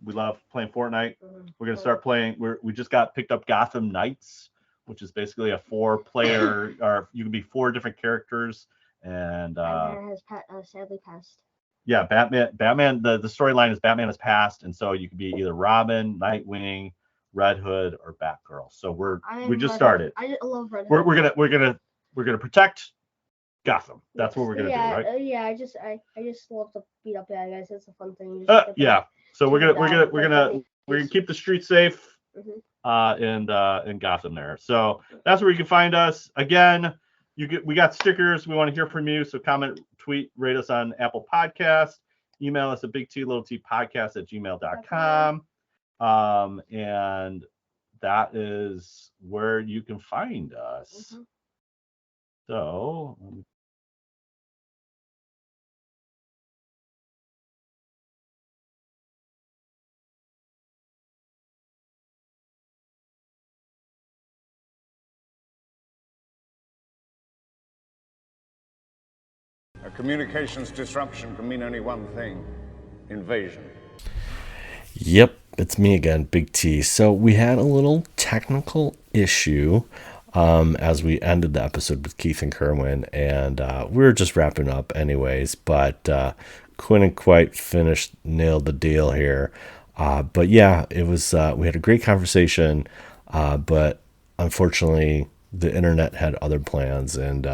We love playing Fortnite. We're gonna start playing. We just got picked up Gotham Knights, which is basically a 4-player, or you can be 4 different characters And Batman has sadly passed. Yeah, Batman. The storyline is Batman has passed, and so you could be either Robin, Nightwing, Red Hood, or Batgirl. So we just started. I love Red Hood. We're gonna protect Gotham. That's what we're gonna do, right? Yeah. I just love to beat up bad guys. It's a fun thing. Yeah. So we're gonna keep the streets safe. In Gotham there. So that's where you can find us. Again, we got stickers. We want to hear from you. So comment, tweet, rate us on Apple Podcasts. Email us at bigtltpodcast@gmail.com. And that is where you can find us. So A communications disruption can mean only one thing: invasion. Yep, it's me again, Big T. So we had a little technical issue as we ended the episode with Keith and Kerwin, and we were just wrapping up anyways, but couldn't quite nail the deal here. But yeah, it was we had a great conversation, but unfortunately the internet had other plans, and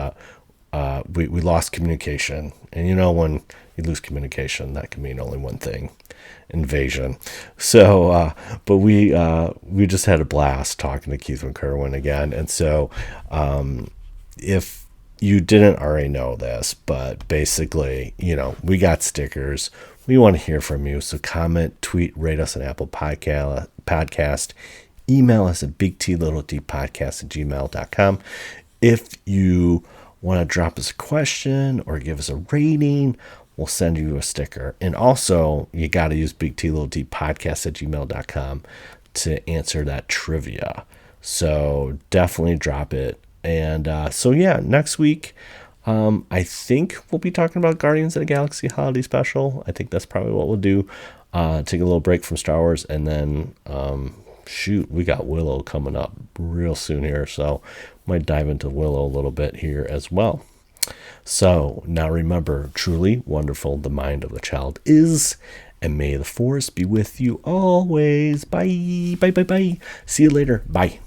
we lost communication. And when you lose communication, that can mean only one thing: invasion. So but we just had a blast talking to Keith and Kerwin again. And so if you didn't already know this, but basically, we got stickers. We want to hear from you. So comment, tweet, rate us on Apple Podcast. Email us at bigtltpodcast@gmail.com. If you want to drop us a question or give us a rating, we'll send you a sticker. And also, you got to use bigtltpodcast@gmail.com to answer that trivia. So definitely drop it. And so yeah, next week, I think we'll be talking about Guardians of the Galaxy Holiday Special. I think that's probably what we'll do. Take a little break from Star Wars, and then we got Willow coming up real soon here, so might dive into Willow a little bit here as well. So now remember, truly wonderful the mind of the child is, and may the force be with you always. Bye. See you later. Bye.